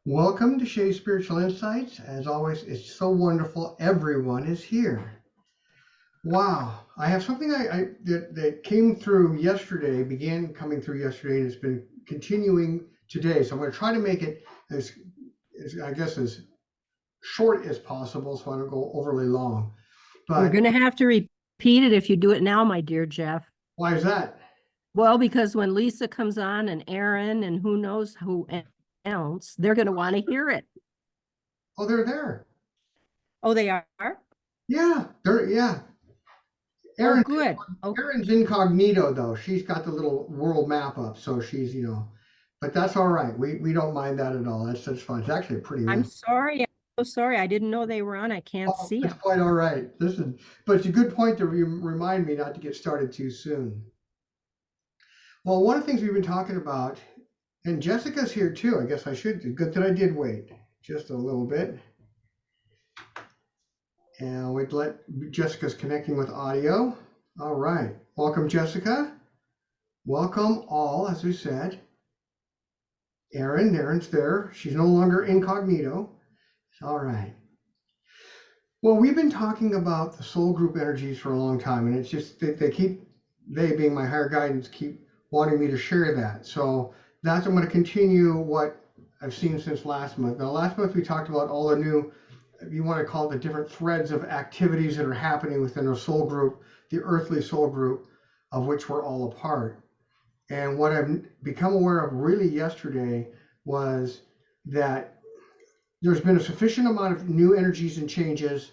Welcome to Shays Spiritual Insights. As always, it's so wonderful everyone is here. Wow, I have something that came through yesterday, began coming through yesterday, and it's been continuing today. So I'm going to try to make it as short as possible, so I don't go overly long. You're But going to have to repeat it if you do it now, my dear Jeff. why is that? Well, because when Lisa comes on and Eryn and who knows who else, they're going to want to hear it. Oh, they're there. Oh, they are? Yeah. Oh, Aaron, good. Okay. Aaron's incognito though. She's got the little world map up, so she's but that's all right. We don't mind that at all. That's fun. It's actually a pretty I'm nice. sorry. I'm so sorry. I didn't know they were on. I can't Oh, see it's them. quite all right. Listen, but it's a good point to remind me not to get started too soon. Well, one of the things we've been talking about, and Jessica's here too. I guess I should do. Good that I did wait just a little bit. And we'd let Jessica's connecting with audio. All right. Welcome, Jessica. Welcome all, as we said. Eryn's there. She's no longer incognito. All right. Well, we've been talking about the soul group energies for a long time, and it's just they being my higher guidance, keep wanting me to share that. So I'm going to continue what I've seen since last month. Now, last month we talked about all the new, if you want to call it, the different threads of activities that are happening within our soul group, the earthly soul group, of which we're all a part. And what I've become aware of really yesterday was that there's been a sufficient amount of new energies and changes,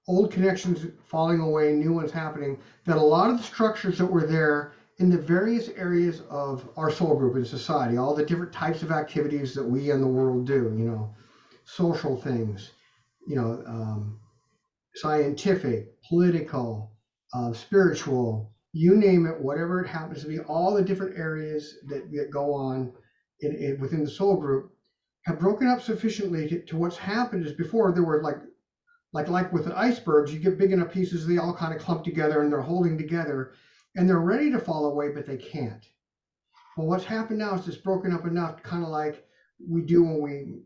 old connections falling away, new ones happening, that a lot of the structures that were there in the various areas of our soul group in society, all the different types of activities that we in the world do, social things, you know, um, scientific, political, spiritual, you name it, whatever it happens to be, all the different areas that go on within the soul group have broken up sufficiently to what's happened is before there were like with the icebergs, you get big enough pieces, they all kind of clump together and they're holding together and they're ready to fall away, but they can't. Well, what's happened now is it's broken up enough, kind of like we do when we,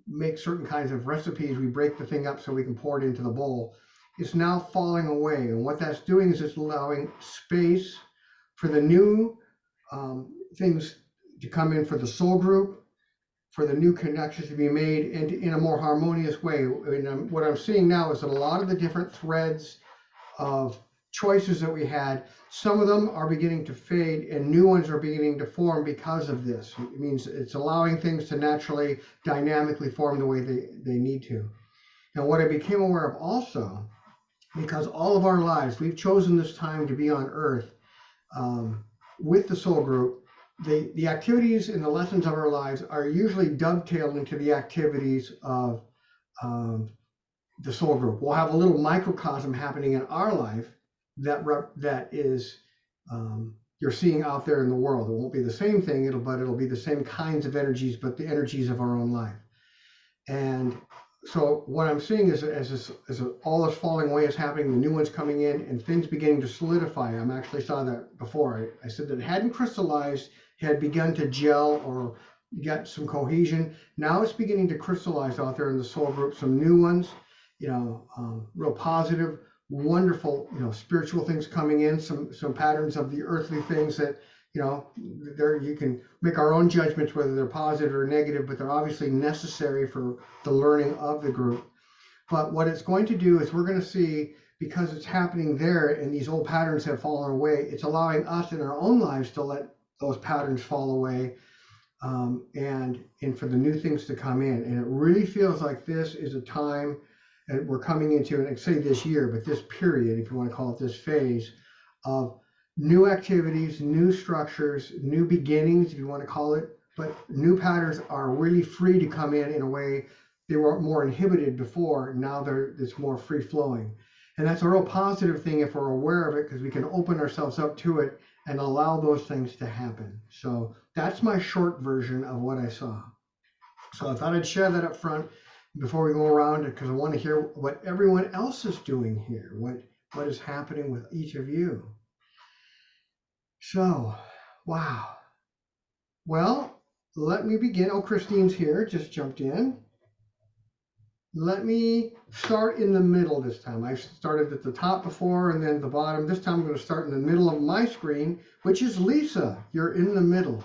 make certain kinds of recipes. We break the thing up so we can pour it into the bowl. It's now falling away. And what that's doing is it's allowing space for the new things to come in for the soul group, for the new connections to be made and in a more harmonious way. And what I'm seeing now is that a lot of the different threads of choices that we had, some of them are beginning to fade and new ones are beginning to form because of this. It means it's allowing things to naturally, dynamically form the way they need to. And what I became aware of also, because all of our lives, we've chosen this time to be on earth with the soul group, the activities and the lessons of our lives are usually dovetailed into the activities of the soul group. We'll have a little microcosm happening in our life that is you're seeing out there in the world. It won't be the same thing, but it'll be the same kinds of energies, but the energies of our own life. And so what I'm seeing is as all this falling away is happening, the new ones coming in, and things beginning to solidify. I actually saw that before. I said that it hadn't crystallized, had begun to gel or get some cohesion. Now it's beginning to crystallize out there in the soul group. Some new ones, real positive, wonderful, spiritual things coming in. Some patterns of the earthly things that there you can make our own judgments whether they're positive or negative, but they're obviously necessary for the learning of the group. But what it's going to do is we're going to see, because it's happening there and these old patterns have fallen away, it's allowing us in our own lives to let those patterns fall away and for the new things to come in. And it really feels like this is a time that we're coming into, and I say this year, but this period, if you want to call it this phase, of new activities, new structures, new beginnings, if you want to call it, but new patterns are really free to come in a way they were more inhibited before. Now it's more free flowing. And that's a real positive thing if we're aware of it, because we can open ourselves up to it and allow those things to happen. So that's my short version of what I saw. So I thought I'd share that up front before we go around, because I want to hear what everyone else is doing here, what is happening with each of you. So, wow. Well, let me begin. Oh, Christine's here, just jumped in. Let me start in the middle this time. I started at the top before and then the bottom. This time I'm going to start in the middle of my screen, which is Lisa. You're in the middle.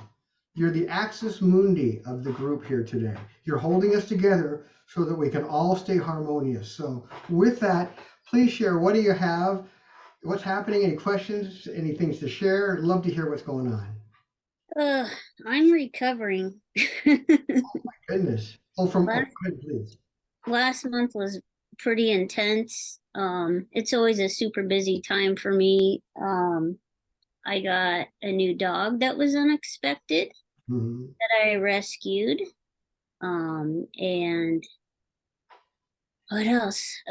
You're the axis mundi of the group here today. You're holding us together so that we can all stay harmonious. So with that, please share. What do you have? What's happening? Any questions? Any things to share? I'd love to hear what's going on. I'm recovering. Goodness. Oh, go ahead, please. Last month was pretty intense. It's always a super busy time for me. I got a new dog that was unexpected that I rescued. And what else?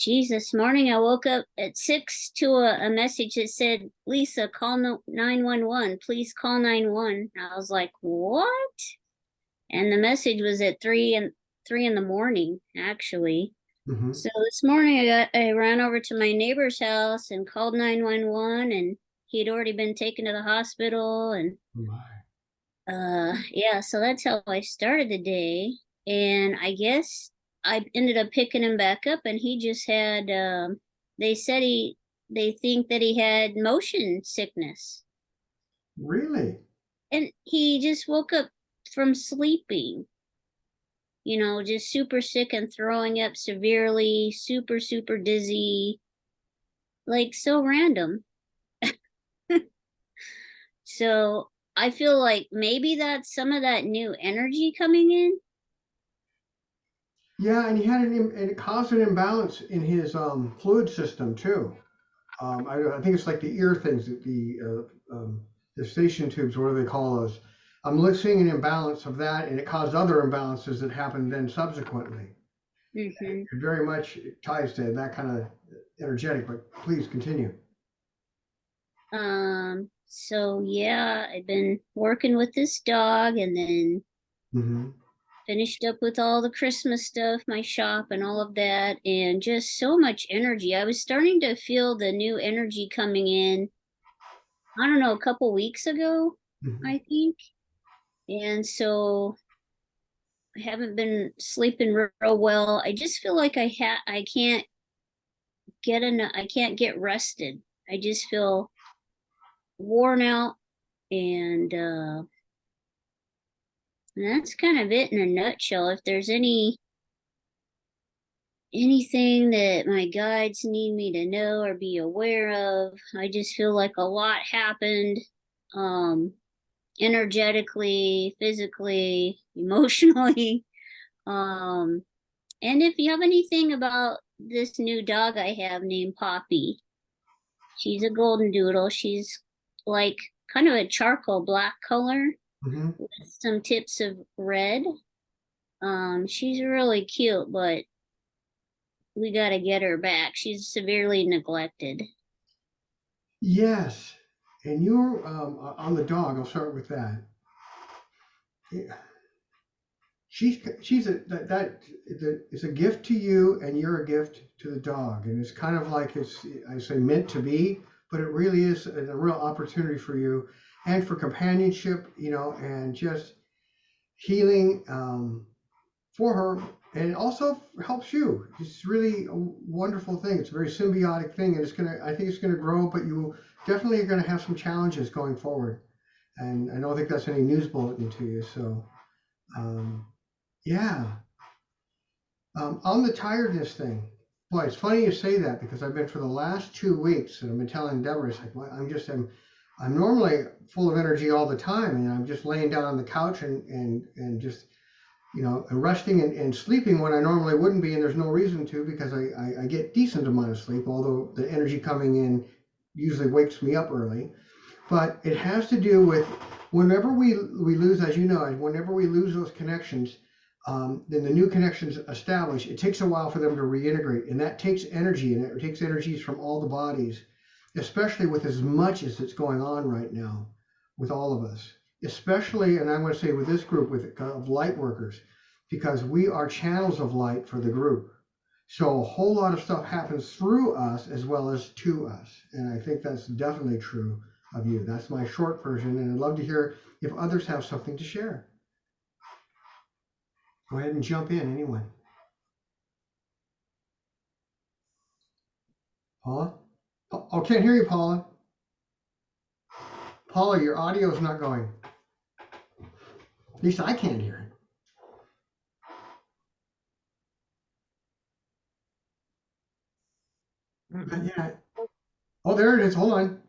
This morning I woke up at 6 to a message that said, Lisa, call 911. Please call 911. I was like, what? And the message was at 3 in the morning, actually. So this morning I ran over to my neighbor's house and called 911, and he'd already been taken to the hospital. And yeah, so that's how I started the day. And I guess I ended up picking him back up, and he just had they said they think that he had motion sickness. Really? And he just woke up from sleeping, just super sick and throwing up severely, super, super dizzy, like so random. So I feel like maybe that's some of that new energy coming in. Yeah, and and it caused an imbalance in his fluid system too. I think it's like the ear things, the station tubes, what do they call those? I'm seeing an imbalance of that, and it caused other imbalances that happened then subsequently. It very much ties to that kind of energetic, but please continue. So yeah, I've been working with this dog, and then finished up with all the Christmas stuff, my shop and all of that, and just so much energy. I was starting to feel the new energy coming in, I don't know, a couple weeks ago, I think. And so I haven't been sleeping real well. I just feel like I can't get rested. I just feel worn out, and that's kind of it in a nutshell. If there's anything that my guides need me to know or be aware of, I just feel like a lot happened, energetically, physically, emotionally. And if you have anything about this new dog I have named Poppy, she's a golden doodle. She's like kind of a charcoal black color with some tips of red. She's really cute, but we got to get her back. She's severely neglected. Yes, and you're on the dog. I'll start with that. Yeah. She's it's a gift to you, and you're a gift to the dog, and it's kind of like I say meant to be, but it really is a real opportunity for you and for companionship, and just healing for her, and it also helps you. It's really a wonderful thing. It's a very symbiotic thing, and I think it's gonna grow, but you definitely are gonna have some challenges going forward, and I don't think that's any news bulletin to you. So. Yeah. On the tiredness thing, boy, it's funny you say that because I've been for the last 2 weeks, and I've been telling Deborah, it's like, well, I'm normally full of energy all the time, and I'm just laying down on the couch and just, resting and sleeping when I normally wouldn't be, and there's no reason to because I get decent amount of sleep, although the energy coming in usually wakes me up early. But it has to do with whenever we lose, as you know, whenever we lose those connections, then the new connections established, it takes a while for them to reintegrate, and that takes energy, and it takes energies from all the bodies, especially with as much as it's going on right now with all of us, especially, and I want to say with this group of light workers, because we are channels of light for the group. So a whole lot of stuff happens through us as well as to us, and I think that's definitely true of you. That's my short version, and I'd love to hear if others have something to share. Go ahead and jump in, anyone. Paula? Oh, can't hear you, Paula. Paula, your audio is not going. At least I can't hear it. Not yet. Oh, there it is. Hold on.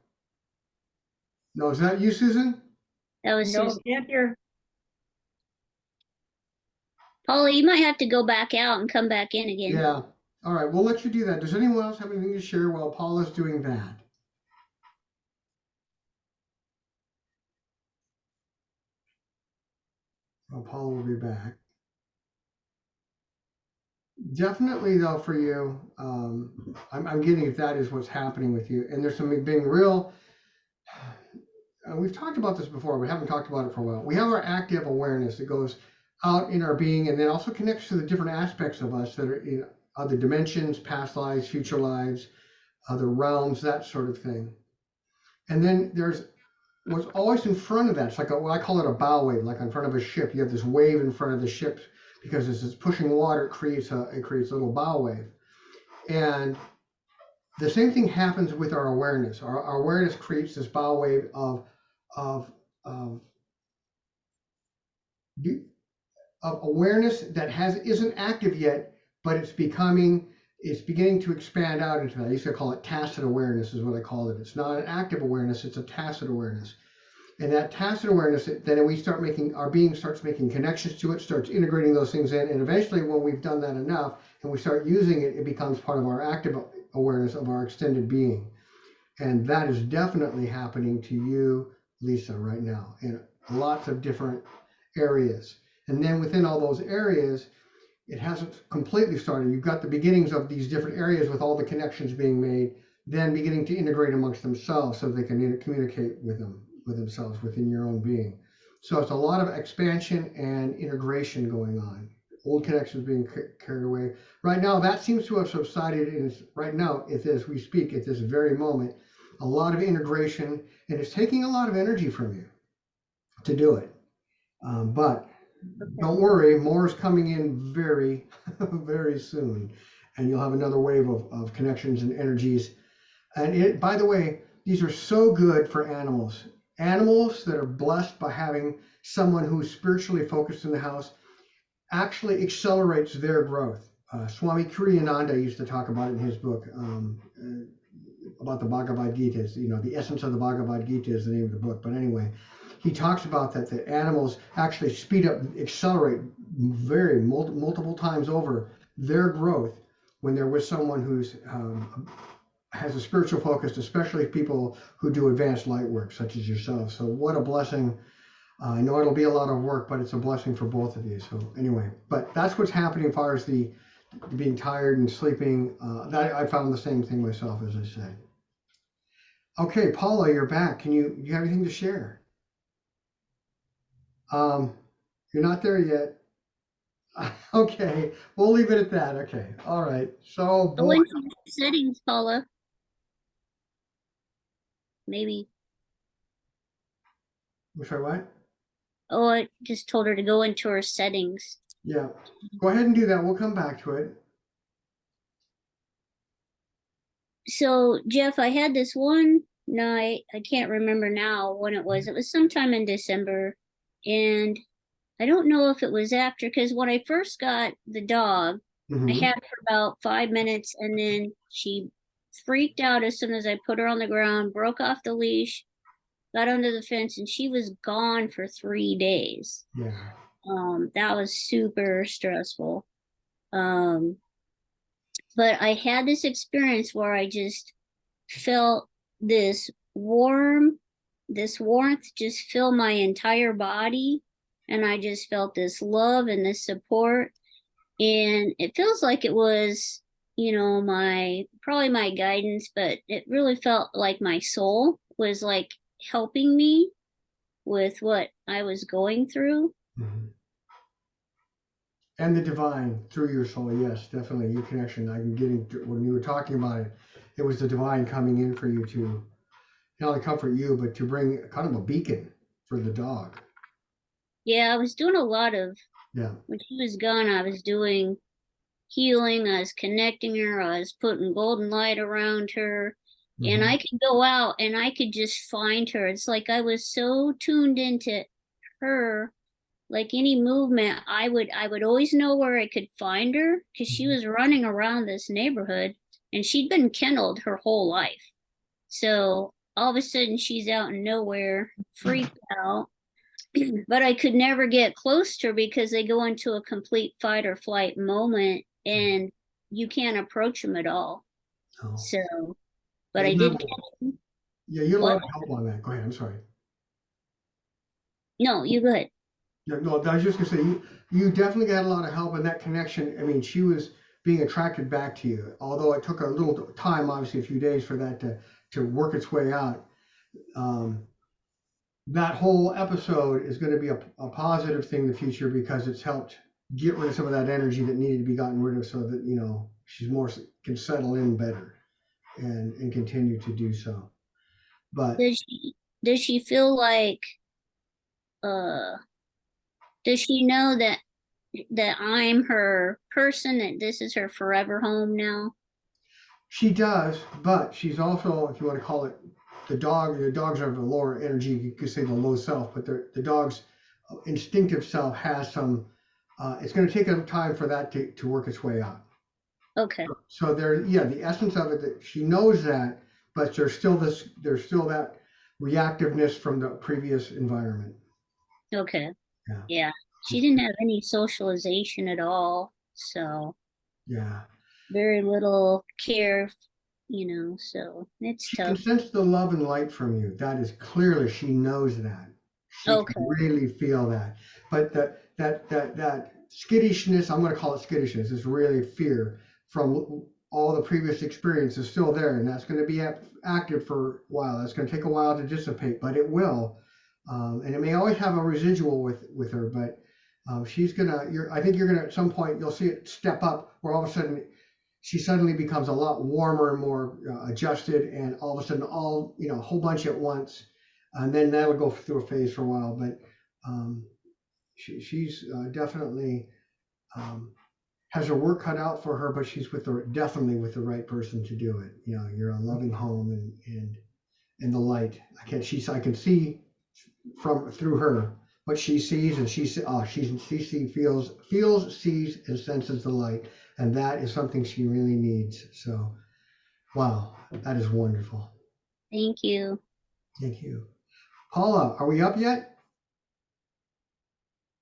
No, is that you, Susan? That was No, Susan. can't hear. Paula, you might have to go back out and come back in again. Yeah. All right, we'll let you do that. Does anyone else have anything to share while Paula's doing that? Well, Paula will be back. Definitely, though, for you, I'm getting if that is what's happening with you. And there's some being real. We've talked about this before. We haven't talked about it for a while. We have our active awareness that goes out in our being and then also connects to the different aspects of us that are in other dimensions, past lives, future lives, other realms, that sort of thing. And then there's what's always in front of that. It's like what I call it a bow wave, like in front of a ship. You have this wave in front of the ship because as it's pushing water, it creates a little bow wave. And the same thing happens with our awareness. Our awareness creates this bow wave of awareness that isn't active yet, but it's beginning to expand out into that. I used to call it tacit awareness, is what I call it. It's not an active awareness, it's a tacit awareness. And that tacit awareness, then we start making, our being starts making connections to it, starts integrating those things in, and eventually when we've done that enough and we start using it, it becomes part of our active awareness of our extended being. And that is definitely happening to you, Lisa, right now, in lots of different areas. And then within all those areas, it hasn't completely started. You've got the beginnings of these different areas with all the connections being made, then beginning to integrate amongst themselves so they can communicate with themselves within your own being. So it's a lot of expansion and integration going on. Old connections being carried away. Right now, that seems to have subsided. And right now, as we speak, at this very moment, a lot of integration, and it's taking a lot of energy from you to do it. But don't worry, more is coming in very, very soon, and you'll have another wave of connections and energies. And by the way, these are so good for animals. Animals that are blessed by having someone who's spiritually focused in the house actually accelerates their growth. Swami Kriyananda used to talk about it in his book about the Bhagavad Gita. The essence of the Bhagavad Gita is the name of the book. But anyway, he talks about that the animals actually speed up, accelerate very multiple times over their growth when they're with someone who's has a spiritual focus, especially people who do advanced light work, such as yourself. So what a blessing. I know it'll be a lot of work, but it's a blessing for both of you. So anyway, but that's what's happening as far as the being tired and sleeping. That I found the same thing myself, as I said. Okay, Paula, you're back. Do you have anything to share? You're not there yet. Okay, we'll leave it at that. Okay, all right. So Go into your settings, Paula. Maybe. I'm sorry, what? Oh, I just told her to go into her settings. Yeah, go ahead and do that. We'll come back to it. So, Jeff, I had this one night, I can't remember now when it was. It was sometime in December, and I don't know if it was after, because when I first got the dog, I had her for about 5 minutes, and then she freaked out as soon as I put her on the ground, broke off the leash, got under the fence, and she was gone for 3 days. Yeah. That was super stressful. But I had this experience where I just felt this warmth just fill my entire body. And I just felt this love and this support. And it feels like it was, probably my guidance, but it really felt like my soul was like helping me with what I was going through. Mm-hmm. And the divine through your soul, yes, definitely. Your connection. I can get into when you were talking about it. It was the divine coming in for you to not only comfort you, but to bring kind of a beacon for the dog. Yeah, I was doing a lot of, Yeah. when she was gone, I was doing healing, I was connecting her, I was putting golden light around her. And I could go out and I could just find her. It's like I was so tuned into her, like any movement, I would always know where I could find her because she was running around this neighborhood and she'd been kenneled her whole life. So all of a sudden she's out in nowhere, freaked out. But I could never get close to her because they go into a complete fight or flight moment and you can't approach them at all. Oh. So, but Yeah, I did catch them. Yeah, you had a What? lot of help on that. Go ahead. I'm sorry. No, you go ahead. Yeah, no, I was just gonna say you definitely got a lot of help in that connection. I mean, she was being attracted back to you, although it took a little time, obviously a few days for that to work its way out. That whole episode is going to be a positive thing in the future because it's helped get rid of some of that energy that needed to be gotten rid of, so that she's more can settle in better and continue to do so. But Does she feel like uh does she know that I'm her person, that this is her forever home now? she does, but she's also, if you want to call it, the dogs are the lower energy, you could say the low self, but the dog's instinctive self has some, it's going to take a time for that to work its way out. Okay. So the essence of it, that she knows that, but there's still that reactiveness from the previous environment. Okay. Yeah. Yeah. She didn't have any socialization at all. So Yeah. very little care, so it's She tough. can sense the love and light from you. That is clearly, she knows that. She Okay. can really feel that. But that skittishness, I'm going to call it skittishness, is really fear from all the previous experience is still there, and that's going to be active for a while. That's going to take a while to dissipate, but it will. And it may always have a residual with her, but she's gonna. I think you're gonna, at some point you'll see it step up, where all of a sudden she suddenly becomes a lot warmer and more adjusted, and all of a sudden a whole bunch at once, and then that'll go through a phase for a while. But she's definitely has her work cut out for her, but she's definitely with the right person to do it. You're a loving home and the light. I can see through her what she sees, and she feels, sees, and senses the light, and that is something she really needs. So, wow, that is wonderful. Thank you. Thank you. Paula, are we up yet?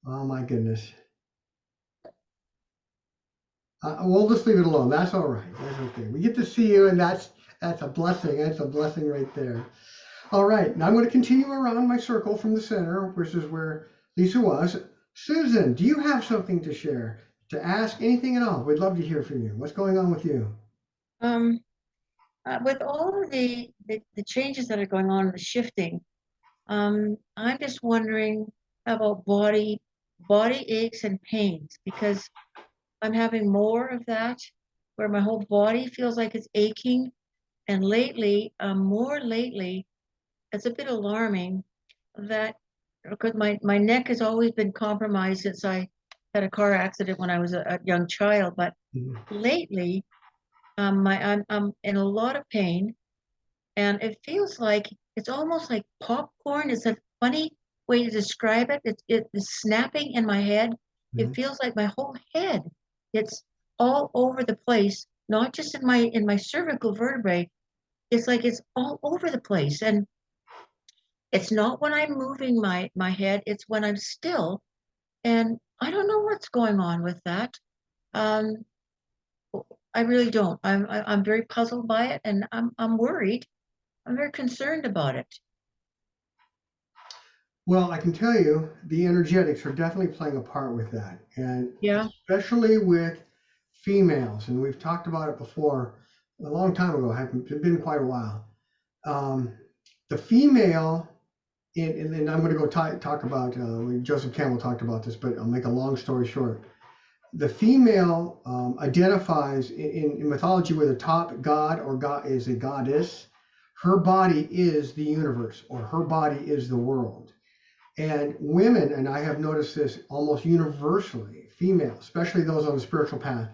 Oh my goodness. We'll just leave it alone. That's all right. That's okay. We get to see you, and that's a blessing. That's a blessing right there. All right. Now I'm going to continue around my circle from the center, which is where Lisa was. Susan, do you have something to share, to ask, anything at all? We'd love to hear from you. What's going on with you? With all of the changes that are going on, the shifting, I'm just wondering about body aches and pains, because I'm having more of that, where my whole body feels like it's aching. And more lately, it's a bit alarming that, because my neck has always been compromised since I had a car accident when I was a young child. But lately, I'm in a lot of pain, and it feels like it's almost like popcorn. It's a funny way to describe it. It's snapping in my head. It feels like my whole head. It's all over the place, not just in my cervical vertebrae. It's like it's all over the place, and it's not when I'm moving my head. It's when I'm still, and I don't know what's going on with that. Um, I really don't. I'm very puzzled by it, and I'm worried. I'm very concerned about it. Well, I can tell you the energetics are definitely playing a part with that, and Yeah. especially with females. And we've talked about it before a long time ago. It's been quite a while. The female, and I'm going to go talk about, Joseph Campbell talked about this, but I'll make a long story short. The female identifies in mythology with a top god, or god is a goddess. Her body is the universe, or her body is the world. And women, and I have noticed this almost universally, female, especially those on the spiritual path,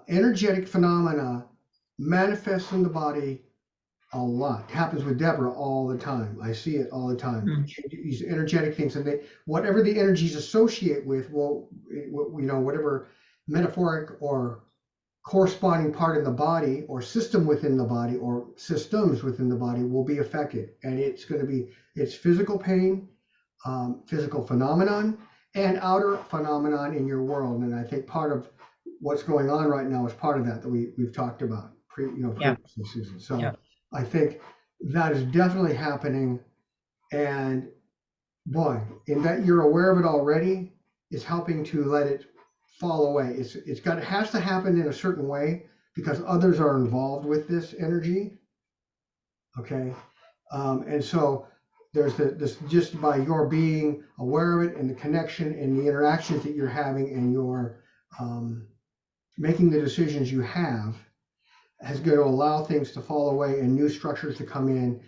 energetic phenomena manifests in the body a lot. It happens with Deborah all the time. I see it all the time. These energetic things, and whatever the energies associate with, whatever metaphoric or corresponding part in the body or system within the body or systems within the body will be affected. And it's physical pain, physical phenomenon, and outer phenomenon in your world. And I think part of what's going on right now is part of that we've talked about previously, Susan. So I think that is definitely happening. And boy, in that you're aware of it already is helping to let it fall away. It has to happen in a certain way because others are involved with this energy. Okay. And so there's this just by your being aware of it and the connection and the interactions that you're having and your making the decisions you have is going to allow things to fall away and new structures to come in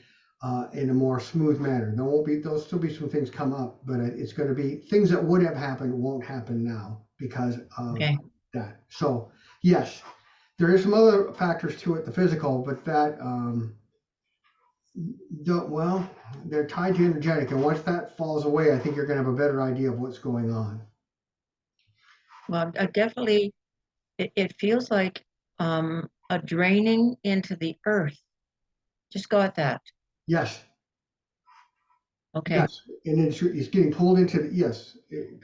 a more smooth manner. There'll still be some things come up, but it's going to be things that would have happened won't happen now because of that. So yes, there is some other factors to it, the physical, but that they're tied to energetic, and once that falls away, I think you're going to have a better idea of what's going on. Well, I definitely, it feels like a draining into the earth. Just got that. Yes. Okay. Yes, and it's getting pulled into yes.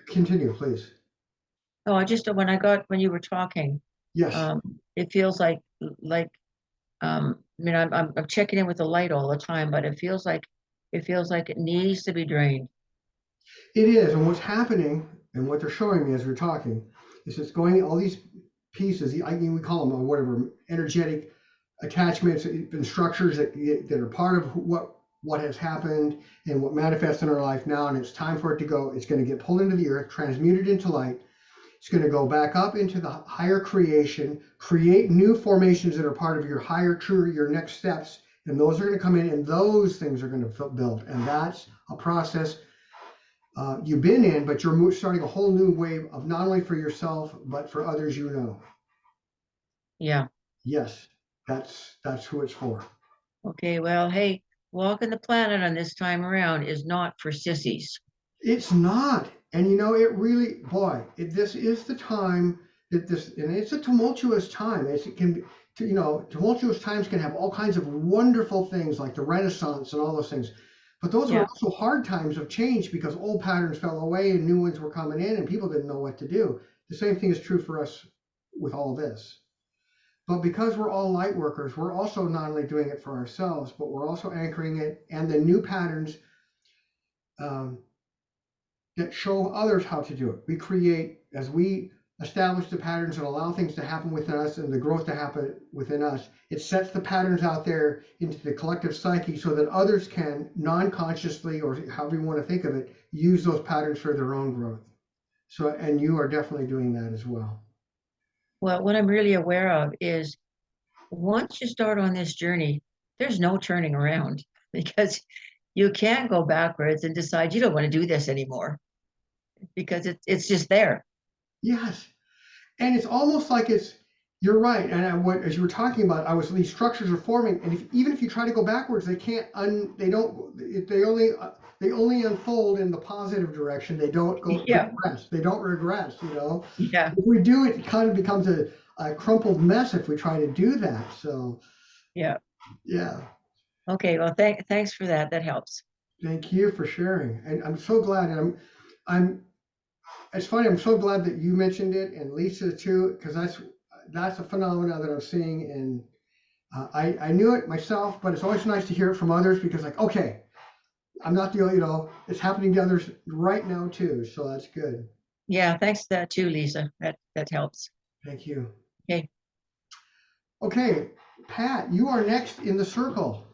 Continue, please. No, when you were talking. Yes. It feels like I mean, I'm checking in with the light all the time, but it feels like it needs to be drained. It is, and what's happening, and what they're showing me as we're talking, is it's going all these pieces. We call them whatever energetic attachments and structures that are part of what has happened and what manifests in our life now, and it's time for it to go. It's going to get pulled into the earth, transmuted into light. It's going to go back up into the higher creation, create new formations that are part of your higher true, your next steps, and those are going to come in, and those things are going to build, and that's a process you've been in, but you're starting a whole new wave of not only for yourself but for others you know. Yeah. Yes, that's who it's for. Okay, well, hey, walking the planet on this time around is not for sissies. It's not. And it really, boy, this is the time and it's a tumultuous time. Tumultuous times can have all kinds of wonderful things like the Renaissance and all those things. But those are also hard times of change because old patterns fell away and new ones were coming in and people didn't know what to do. The same thing is true for us with all this. But because we're all light workers, we're also not only doing it for ourselves, but we're also anchoring it and the new patterns that show others how to do it. We create, as we establish the patterns and allow things to happen within us and the growth to happen within us, it sets the patterns out there into the collective psyche so that others can non-consciously, or however you want to think of it, use those patterns for their own growth. So, and you are definitely doing that as well. Well, what I'm really aware of is once you start on this journey, there's no turning around because you can't go backwards and decide you don't want to do this anymore because it's just there. Yes. And it's almost like you're right. And as you were talking about, these structures are forming, and even if you try to go backwards, they only unfold in the positive direction. They don't go regress. They don't regress, Yeah. If we do, it kind of becomes a crumpled mess if we try to do that. So yeah. Okay, well, thanks for that. That helps. Thank you for sharing. And I'm so glad, and it's funny, I'm so glad that you mentioned it and Lisa too, because that's a phenomenon that I'm seeing, and I knew it myself, but it's always nice to hear it from others because okay, I'm not the only, it's happening to others right now too, so that's good. Yeah, thanks to that too, Lisa. That helps. Thank you. Okay, Pat, you are next in the circle.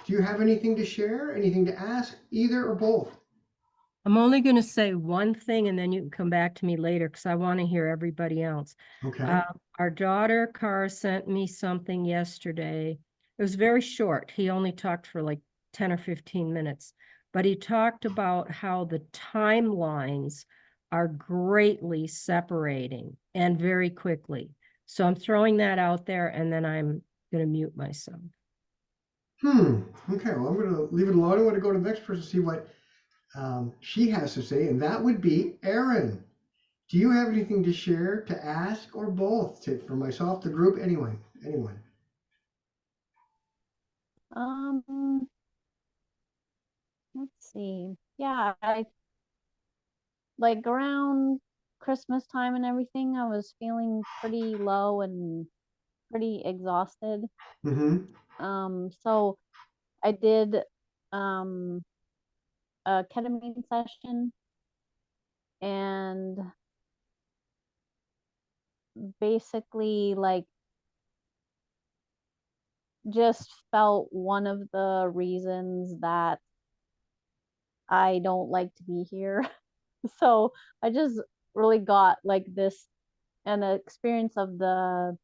Do you have anything to share, anything to ask, either or both? I'm only going to say one thing and then you can come back to me later because I want to hear everybody else. Okay. Our daughter, Cara, sent me something yesterday. It was very short. He only talked for like 10 or 15 minutes. but he talked about how the timelines are greatly separating and very quickly. So I'm throwing that out there, and then I'm going to mute myself. Okay, well, I'm going to leave it alone. I want to go to the next person to see what she has to say, and that would be Eryn. Do you have anything to share, to ask, or both? For myself, the group, anyone? Let's see. Yeah, I like around Christmas time and everything, I was feeling pretty low and pretty exhausted. So I did a ketamine session, and basically like just felt one of the reasons that I don't like to be here. So I just really got like this an experience of the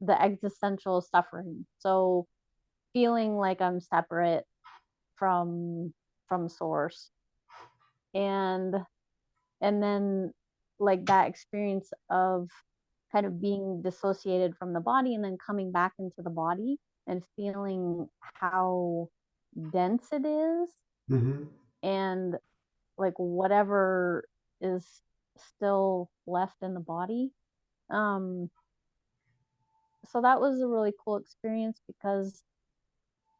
existential suffering. So feeling like I'm separate from source, and then like that experience of kind of being dissociated from the body and then coming back into the body and feeling how dense it is, and like whatever is still left in the body. So that was a really cool experience because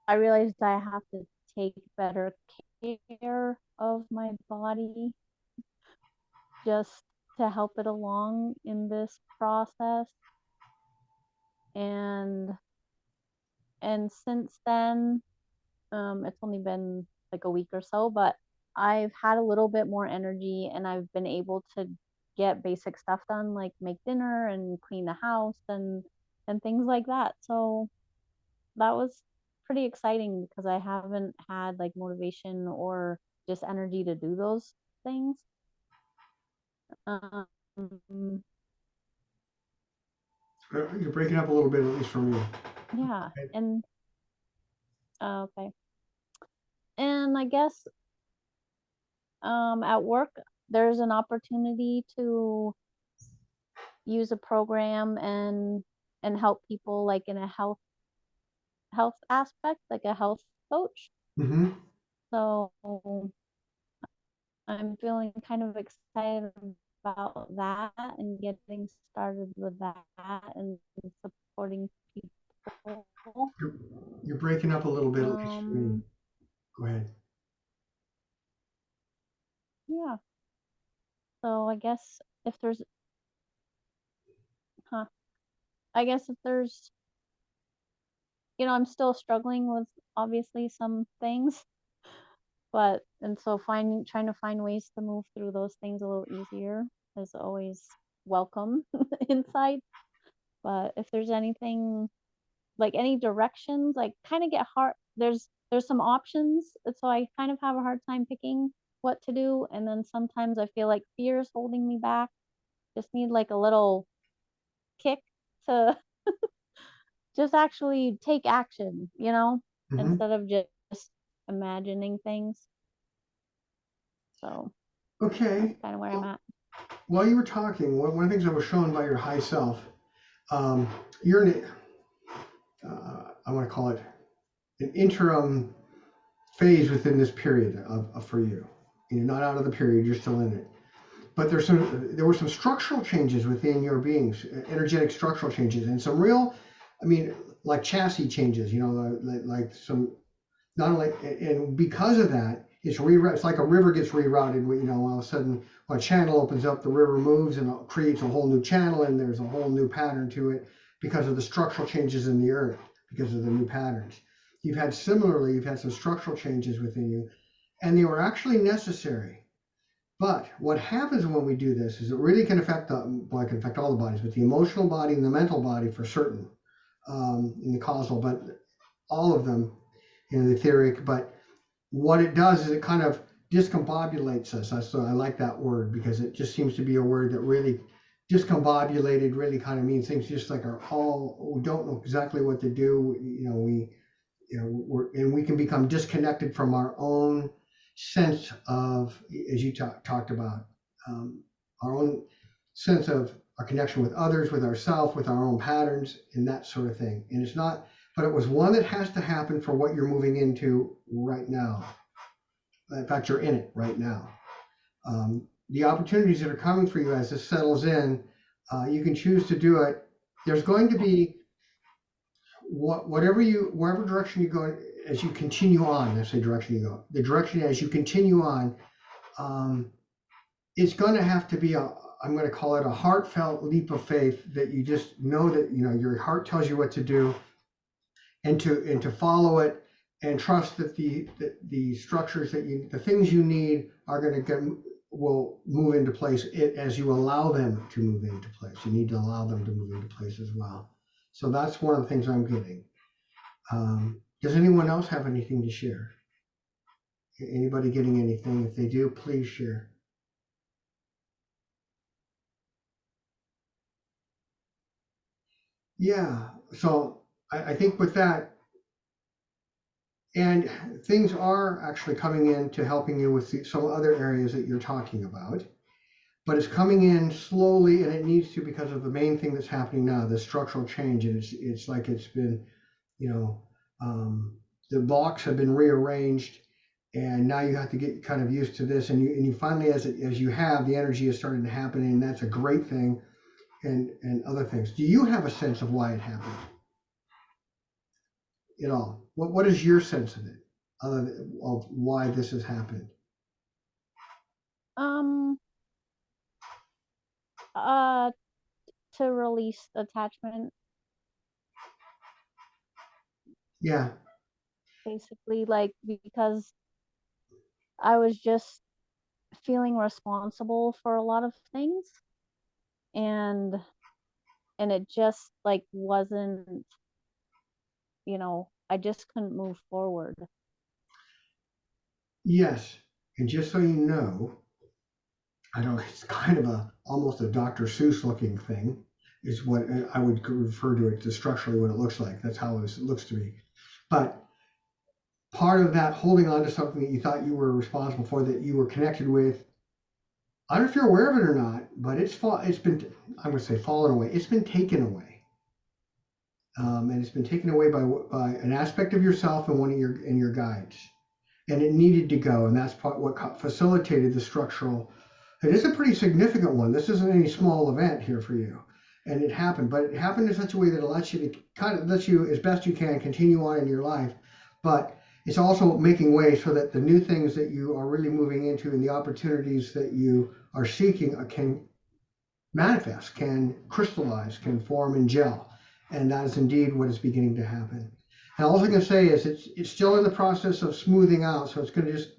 I realized I have to take better care of my body just to help it along in this process. And since then, it's only been like a week or so, but I've had a little bit more energy and I've been able to get basic stuff done, like make dinner and clean the house and things like that. So that was pretty exciting because I haven't had like motivation or just energy to do those things. You're breaking up a little bit, at least for me. Yeah, and okay. And I guess at work there's an opportunity to use a program and help people like in a health aspect, like a health coach. So I'm feeling kind of excited about that and getting started with that and supporting people. You're breaking up a little bit, at least for me. Go ahead. Yeah. So I guess if there's I'm still struggling with obviously some things, but and so trying to find ways to move through those things a little easier is always welcome insight. But if there's anything, like any directions, like kind of get hard, there's some options, and so I kind of have a hard time picking what to do, and then sometimes I feel like fear is holding me back. Just need like a little kick to just actually take action, instead of just imagining things. So okay, that's kind of where I'm at. While you were talking, one of the things I was shown by your high self, you're in I want to call it an interim phase within this period for you. You're not out of the period, you're still in it. But there were some structural changes within your beings, energetic structural changes, and some real, like chassis changes, like some, not only, and because of that, it's like a river gets rerouted, all of a sudden a channel opens up, the river moves and it creates a whole new channel, and there's a whole new pattern to it because of the structural changes in the earth, because of the new patterns. You've had some structural changes within you, and they were actually necessary. But what happens when we do this is it really can affect it can affect all the bodies, but the emotional body and the mental body for certain, in the causal, but all of them in the etheric. But what it does is it kind of discombobulates us. So I like that word because it just seems to be a word that really discombobulated really kind of means things just like we don't know exactly what to do. We can become disconnected from our own sense of, as you talked about, our own sense of our connection with others, with ourselves, with our own patterns, and that sort of thing. And it's not, but it was one that has to happen for what you're moving into right now. In fact, you're in it right now. The opportunities that are coming for you as this settles in, you can choose to do it. There's going to be wherever direction you go, as you continue on, that's the direction you go. The direction as you continue on, it's going to have to be I'm going to call it a heartfelt leap of faith that you just know that, you know, your heart tells you what to do, and to follow it and trust that the structures the things you need are going to will move into place as you allow them to move into place. You need to allow them to move into place as well. So that's one of the things I'm getting. Does anyone else have anything to share? Anybody getting anything? If they do, please share. Yeah, so I think with that, and things are actually coming in to helping you with some other areas that you're talking about, but it's coming in slowly, and it needs to, because of the main thing that's happening now, the structural change. And it's like it's been, you know, the blocks have been rearranged, and now you have to get kind of used to this, and you finally, as you have, the energy is starting to happen, and that's a great thing. And other things. Do you have a sense of why it happened at all? What is your sense of it, of why this has happened? To release attachment. Yeah. Basically, like, because I was just feeling responsible for a lot of things, and it just like wasn't, you know, I just couldn't move forward. Yes, and just so you know, I don't know, it's kind of almost a Dr. Seuss looking thing, is what I would refer to it, to structurally what it looks like. That's how it looks to me. But part of that holding on to something that you thought you were responsible for, that you were connected with, I don't know if you're aware of it or not, but it's been, I'm going to say fallen away. It's been taken away. And it's been taken away by an aspect of yourself and one of your guides. And it needed to go. And that's what facilitated the structural. It is a pretty significant one. This isn't any small event here for you. And it happened, but it happened in such a way that it lets you, as best you can, continue on in your life. But it's also making way so that the new things that you are really moving into and the opportunities that you are seeking can manifest, can crystallize, can form and gel. And that is indeed what is beginning to happen. And all I can say is it's still in the process of smoothing out. So it's going to just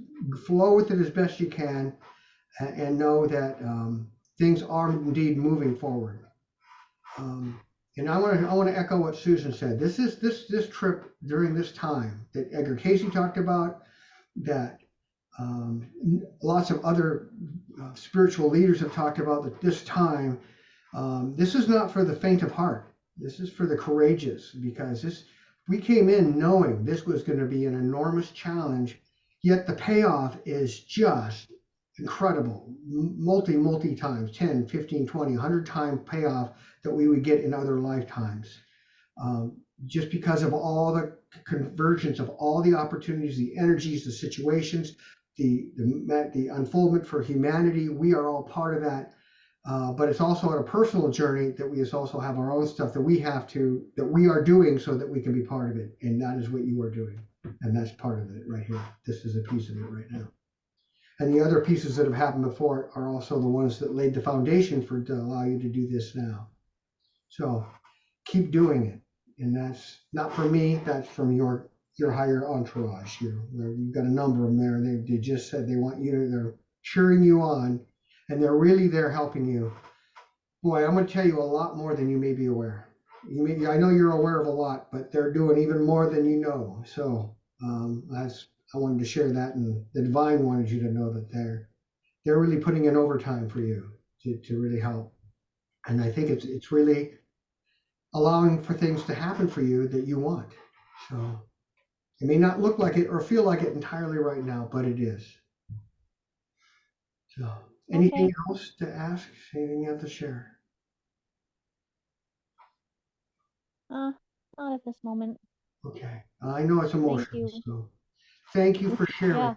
flow with it as best you can, and know that things are indeed moving forward. And I want to echo what Susan said. This trip during this time that Edgar Casey talked about, that lots of other spiritual leaders have talked about, that this time, this is not for the faint of heart. This is for the courageous, because we came in knowing this was going to be an enormous challenge, yet the payoff is just incredible. Multi times, 10, 15, 20, 100 time payoff that we would get in other lifetimes. Just because of all the convergence of all the opportunities, the energies, the situations, the unfoldment for humanity. We are all part of that. But it's also on a personal journey that we also have our own stuff that we are doing so that we can be part of it. And that is what you are doing. And that's part of it right here. This is a piece of it right now. And the other pieces that have happened before are also the ones that laid the foundation to allow you to do this now. So keep doing it. And that's not from me, that's from your higher entourage. You've got a number of them there. They just said they want you, they're cheering you on, and they're really there helping you. Boy, I'm going to tell you a lot more than you may be aware. I know you're aware of a lot, but they're doing even more than you know. So I wanted to share that, and the divine wanted you to know that they're really putting in overtime for you to really help. And I think it's really allowing for things to happen for you that you want. So it may not look like it or feel like it entirely right now, but it is. So, anything Okay. else to ask? Anything you have to share? Uh, not at this moment. Okay. I know it's Thank emotional, you. so thank you for sharing. Yeah.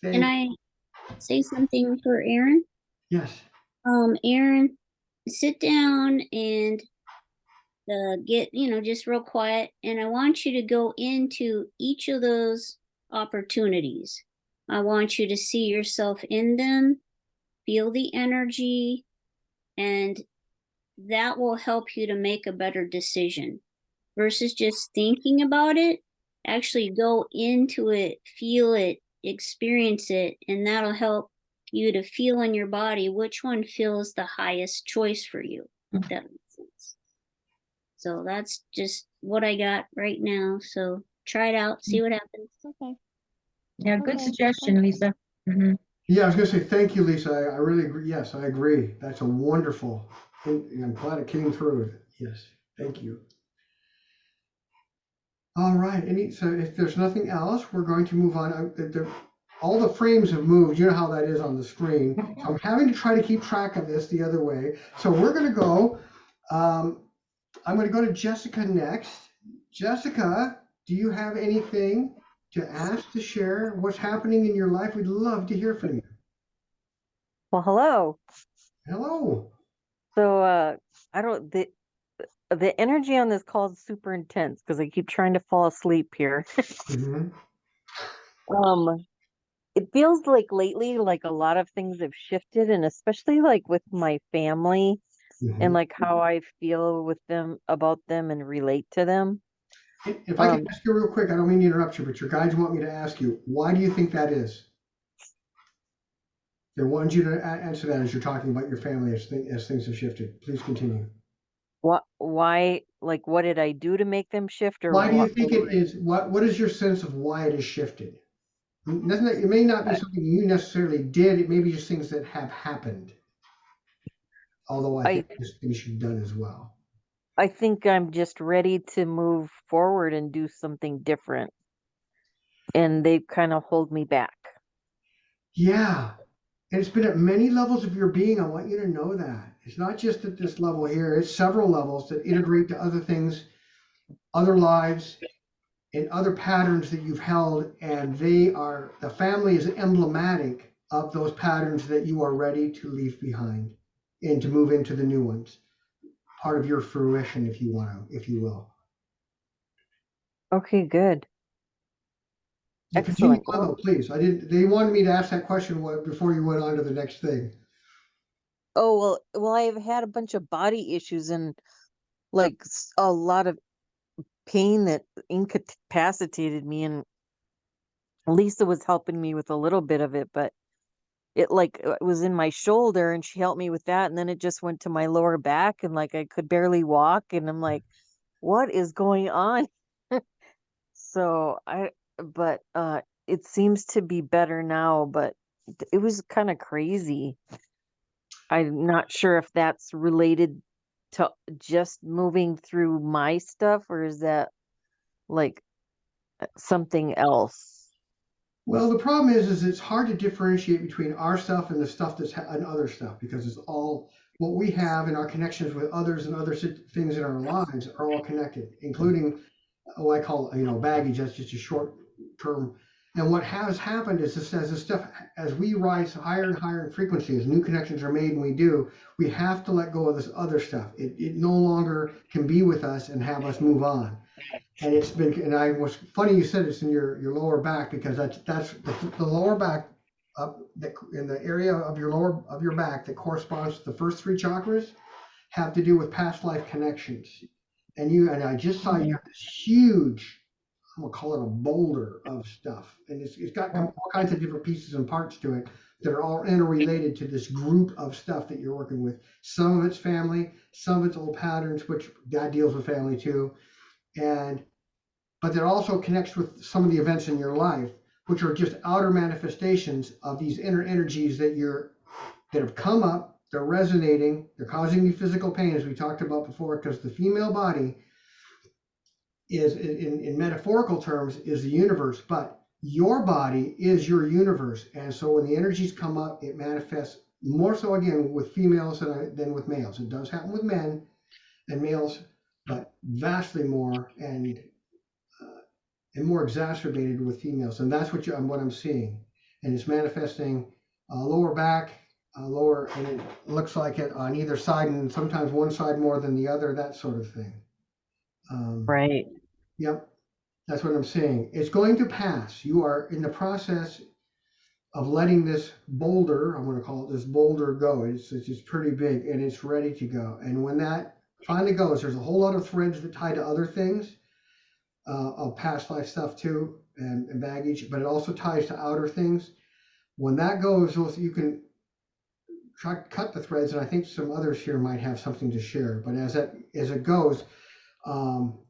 Can Thank I say something for Eryn? Yes. Eryn, sit down and get, just real quiet. And I want you to go into each of those opportunities. I want you to see yourself in them, feel the energy, and that will help you to make a better decision versus just thinking about it. Actually go into it, feel it, experience it, and that'll help you to feel in your body which one feels the highest choice for you, if that makes sense. So that's just what I got right now. So try it out, see what happens. Okay. Yeah, good Okay. suggestion, Thanks. Lisa. Mhm. Yeah, I was going to say thank you, Lisa. I really agree. Yes, I agree. That's a wonderful. I'm glad it came through. Yes, thank you. All right. So if there's nothing else, we're going to move on. All the frames have moved. You know how that is on the screen. So I'm having to try to keep track of this the other way. So we're going to go. I'm going to go to Jessica next. Jessica, do you have anything to ask, to share? What's happening in your life? We'd love to hear from you. Well, hello. Hello. So, I don't the energy on this call is super intense because I keep trying to fall asleep here. Mhm. Um, it feels like lately, like a lot of things have shifted, and especially like with my family and Mhm. like how I feel with them about them and relate to them. If I could Um, ask you real quick, I don't mean to interrupt you, but your guides want me to ask you, why do you think that is? They want you to answer that as you're talking about your family as things have shifted. Please continue. why, like, what did I do to make them shift, or Why do you what? think it is? What is your sense of why it has shifted? It may not be something you necessarily did. It may be just things that have happened. Although I I think there's things you've done as well. I think I'm just ready to move forward and do something different, and they kind of hold me back. Yeah. And it's been at many levels of your being. I want you to know that. It's not just at this level here, it's several levels that integrate to other things, other lives, and other patterns that you've held. And the family is emblematic of those patterns that you are ready to leave behind and to move into the new ones. Part of your fruition, if you will. Okay, good. Yeah, continue Excellent. on though, please. They wanted me to ask that question before you went on to the next thing. Oh, well, I've had a bunch of body issues and like a lot of pain that incapacitated me, and Lisa was helping me with a little bit of it, but it was in my shoulder and she helped me with that, and then it just went to my lower back and like I could barely walk, and I'm like, what is going on? So but it seems to be better now, but it was kind of crazy. I'm not sure if that's related to just moving through my stuff, or is that like something else? Well, the problem is it's hard to differentiate between our stuff and the stuff and other stuff because it's all what we have and our connections with others and other things in our lives are all connected, including what I call baggage. That's just a short term. And what has happened is as we rise higher and higher in frequency, as new connections are made, and we have to let go of this other stuff. It no longer can be with us and have us move on. And I was funny you said it's in your lower back, because that's the lower back up in the area of your back that corresponds to the first three chakras have to do with past life connections. And I just saw you have this huge, I'm gonna call it a boulder of stuff, and it's got all kinds of different pieces and parts to it that are all interrelated to this group of stuff that you're working with. Some of it's family, some of it's old patterns, which God deals with family too, but that also connects with some of the events in your life, which are just outer manifestations of these inner energies that have come up. They're resonating. They're causing you physical pain, as we talked about before, because the female body is, in metaphorical terms, is the universe, but your body is your universe. And so when the energies come up, it manifests more so again with females than with males. It does happen with men and males, but vastly more and more exacerbated with females. And that's what I'm seeing. And it's manifesting lower back, lower, and it looks like it on either side, and sometimes one side more than the other, that sort of thing. Right. Yep, that's what I'm seeing. It's going to pass. You are in the process of letting this boulder, I'm going to call it this boulder, go. It's just pretty big and it's ready to go. And when that finally goes, there's a whole lot of threads that tie to other things, of past life stuff too, and baggage, but it also ties to outer things. When that goes, you can try to cut the threads, and I think some others here might have something to share. But as it goes,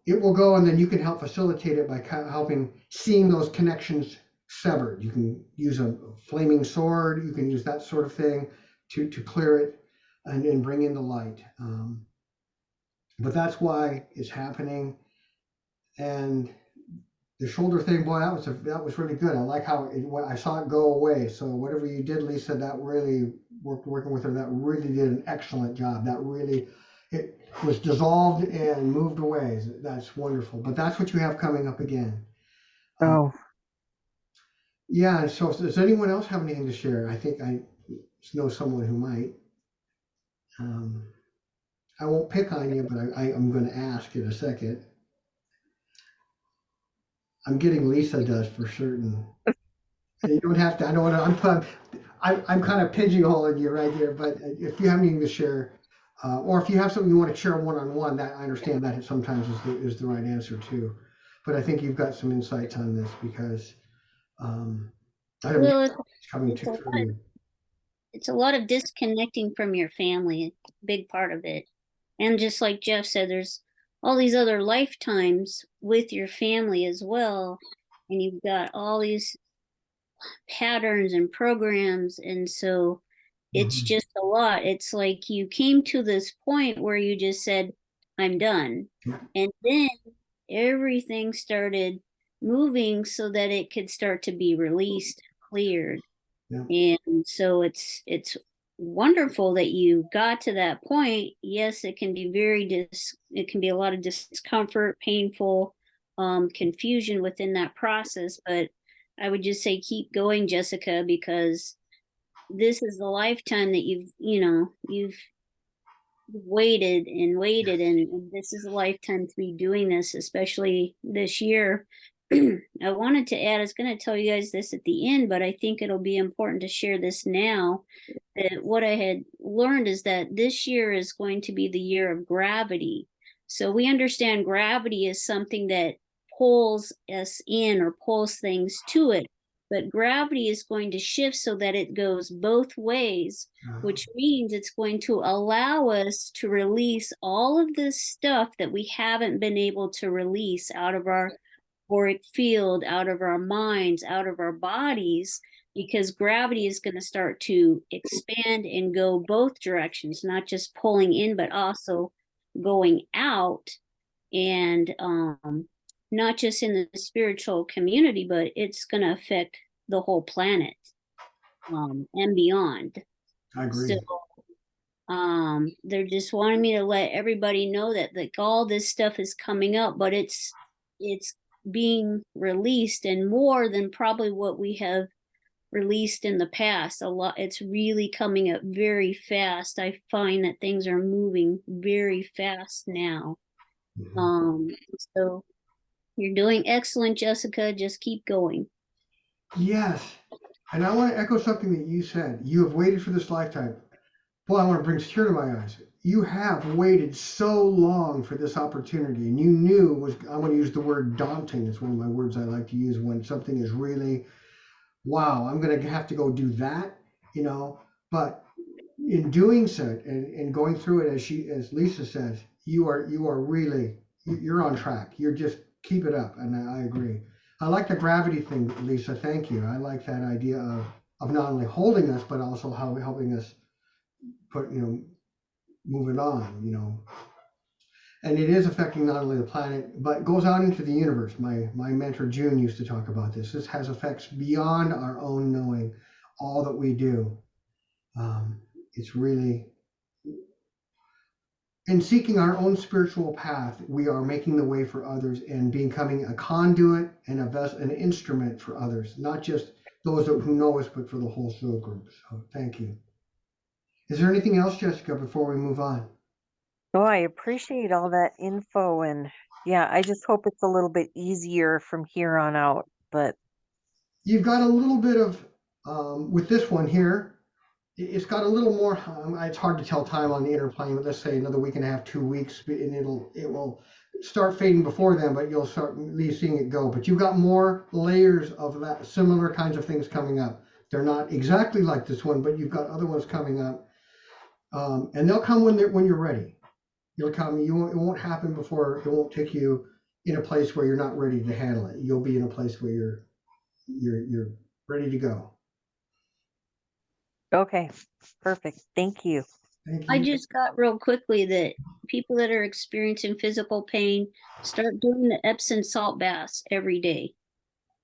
it will go, and then you can help facilitate it by helping seeing those connections severed. You can use a flaming sword. You can use that sort of thing to clear it and bring in the light. But that's why it's happening. And the shoulder thing, boy, that was really good. I like how I saw it go away. So whatever you did, Lisa, that really working with her. That really did an excellent job. That really it was dissolved and moved away. That's wonderful. But that's what you have coming up again. Oh, Yeah. And so, does anyone else have anything to share? I think I know someone who might. I won't pick on you, but I'm going to ask in a second. I'm getting Lisa does for certain. You don't have to. I don't want to. I'm kind of pigeonholing you right here. But if you have anything to share, or if you have something you want to share one-on-one, that I understand that sometimes is the right answer too. But I think you've got some insights on this because I don't know Well, it's coming through you. it's a lot of disconnecting from your family, a big part of it. And just like Jeff said, there's all these other lifetimes with your family as well. And you've got all these patterns and programs. And so it's Mhm. just a lot. It's like you came to this point where you just said, I'm done. Yeah. And then everything started moving so that it could start to be released, cleared. Yeah. And so it's wonderful that you got to that point. Yes, it can be it can be a lot of discomfort, painful, confusion within that process, but I would just say keep going, Jessica, because this is the lifetime that you've waited and waited, and this is a lifetime to be doing this, especially this year. I wanted to add, I was going to tell you guys this at the end, but I think it'll be important to share this now. That what I had learned is that this year is going to be the year of gravity. So we understand gravity is something that pulls us in or pulls things to it. But gravity is going to shift so that it goes both ways, which means it's going to allow us to release all of this stuff that we haven't been able to release out of our auric field, out of our minds, out of our bodies, because gravity is going to start to expand and go both directions, not just pulling in, but also going out. And not just in the spiritual community, but it's going to affect the whole planet and beyond. I agree. So they're just wanting me to let everybody know that like all this stuff is coming up, but it's being released, and more than probably what we have released in the past. A lot, it's really coming up very fast. I find that things are moving very fast now. So you're doing excellent, Jessica. Just keep going. Yes. And I want to echo something that you said. You have waited for this lifetime. Boy, I want to bring a tear to my eyes. You have waited so long for this opportunity, and you knew it was, I'm going to use the word daunting. It's one of my words I like to use when something is really, wow, I'm going to have to go do that, but in doing so and going through it, as Lisa says, you are really, you're on track. You're just keep it up. And I agree. I like the gravity thing, Lisa. Thank you. I like that idea of not only holding us, but also helping us move it on, And it is affecting not only the planet, but goes out into the universe. My mentor June used to talk about this. This has effects beyond our own knowing, all that we do. It's really, in seeking our own spiritual path, we are making the way for others and becoming a conduit and a vessel, an instrument for others, not just those who know us, but for the whole soul group. So thank you. Is there anything else, Jessica, before we move on? Oh, I appreciate all that info, and yeah, I just hope it's a little bit easier from here on out. But You've got a little bit of, with this one here, it's got a little more, it's hard to tell time on the inner plane, but let's say another week and a half, 2 weeks, and it will start fading before then, but you'll start at least seeing it go. But you've got more layers of that, similar kinds of things coming up. They're not exactly like this one, but you've got other ones coming up. And they'll come when you're ready. You'll come, it won't happen before, it won't take you in a place where you're not ready to handle it. You'll be in a place where you're ready to go. okay, perfect. Thank you. Thank you. I just got real quickly that people that are experiencing physical pain start doing the Epsom salt baths every day.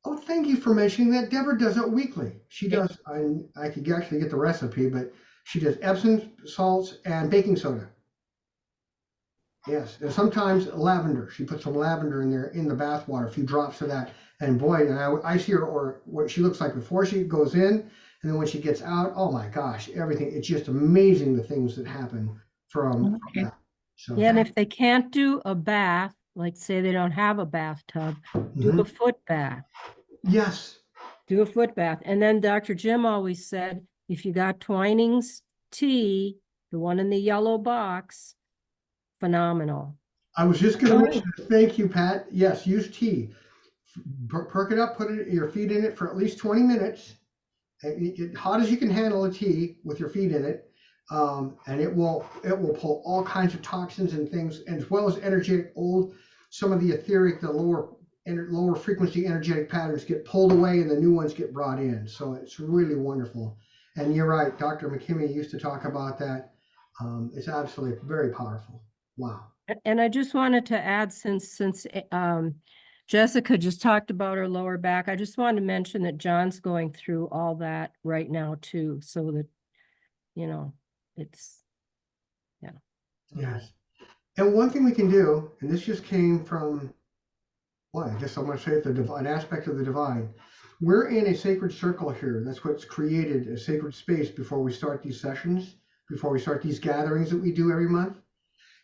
Oh, thank you for mentioning that. Deborah does it weekly. She does, I could actually get the recipe, but she does Epsom salts and baking soda. Yes, and sometimes lavender. She puts some lavender in there in the bath water, a few drops of that. And boy, and I see her, or what she looks like before she goes in, and then when she gets out, oh my gosh, everything. It's just amazing the things that happen from that. So, Yeah, and if they can't do a bath, like say they don't have a bathtub, do a foot bath. yes, Do a foot bath. And then Dr. Jim always said, if you got Twining's tea, the one in the yellow box, phenomenal. I was just going to mention, thank you, Pat. Yes, use tea. Perk it up, put your feet in it for at least 20 minutes. Hot as you can handle a tea with your feet in it. And it will pull all kinds of toxins and things, as well as energetic some of the etheric, the lower frequency energetic patterns get pulled away and the new ones get brought in. So it's really wonderful. And you're right, Dr. McKimmey used to talk about that. It's absolutely very powerful. Wow. And I just wanted to add, since Jessica just talked about her lower back, I just wanted to mention that John's going through all that right now too, so that, it's, yeah. Yes. And one thing we can do, and this just came from, well, I guess I'm going to say the divine aspect of the divine. We're in a sacred circle here. That's what's created a sacred space before we start these sessions, before we start these gatherings that we do every month.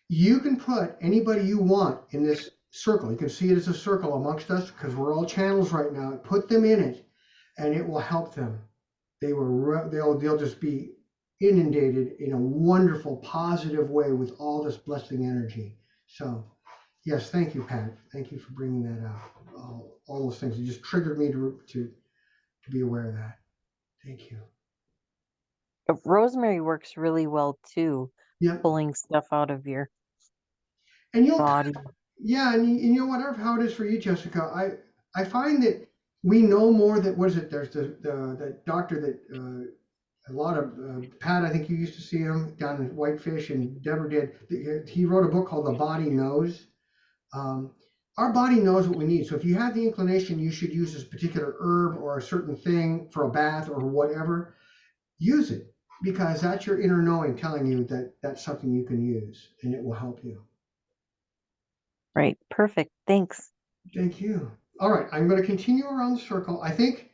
You can put anybody you want in this circle. You can see it as a circle amongst us because we're all channels right now. Put them in it, and it will help them. They'll just be inundated in a wonderful, positive way with all this blessing energy. So, yes, thank you, Pat. Thank you for bringing that up. All those things. It just triggered me to be aware of that. Thank you. Rosemary works really well too, Yeah. pulling stuff out of your And you'll body. Yeah, and you know, whatever how it is for you, Jessica, I find that we know more that, what is it? There's the doctor that a lot of Pat, I think you used to see him down in Whitefish, and Deborah did. He wrote a book called The Body Knows. Our body knows what we need. So if you have the inclination, you should use this particular herb or a certain thing for a bath or whatever. Use it, because that's your inner knowing telling you that that's something you can use, and it will help you. Right. Perfect. Thanks. Thank you. All right, I'm going to continue around the circle. I think,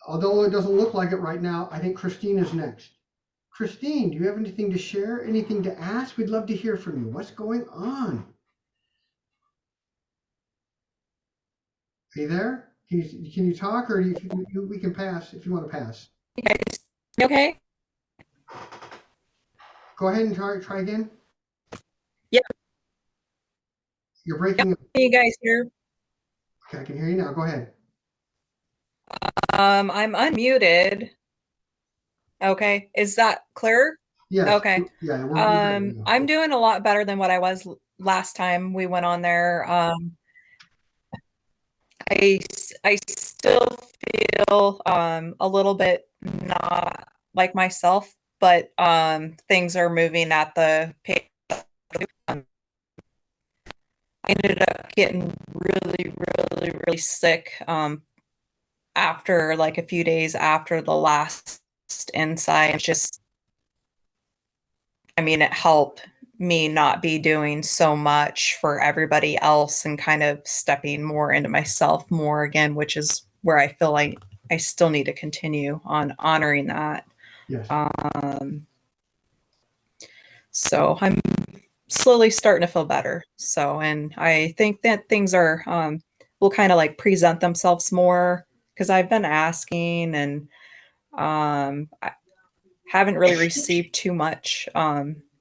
although it doesn't look like it right now, I think Christine is next. Christine, do you have anything to share? Anything to ask? We'd love to hear from you. What's going on? Are you there? Can you talk, or we can pass if you want to pass? You guys okay? Go ahead and try again. Yep. You're breaking up. Can you guys hear? Okay, I can hear you now. Go ahead. I'm unmuted. Okay, is that clear? Yes. Okay. Yeah, we're I'm doing a lot better than what I was last time we went on there. I still feel a little bit not like myself, but things are moving at the pace. ended up getting really sick after like a few days after the last insight. It's just, I mean, it helped me not be doing so much for everybody else and kind of stepping more into myself more again, which is where I feel like I still need to continue on honoring that. Yes. So I'm slowly starting to feel better. So, and I think that things are, will kind of like present themselves more because I've been asking and I haven't really received too much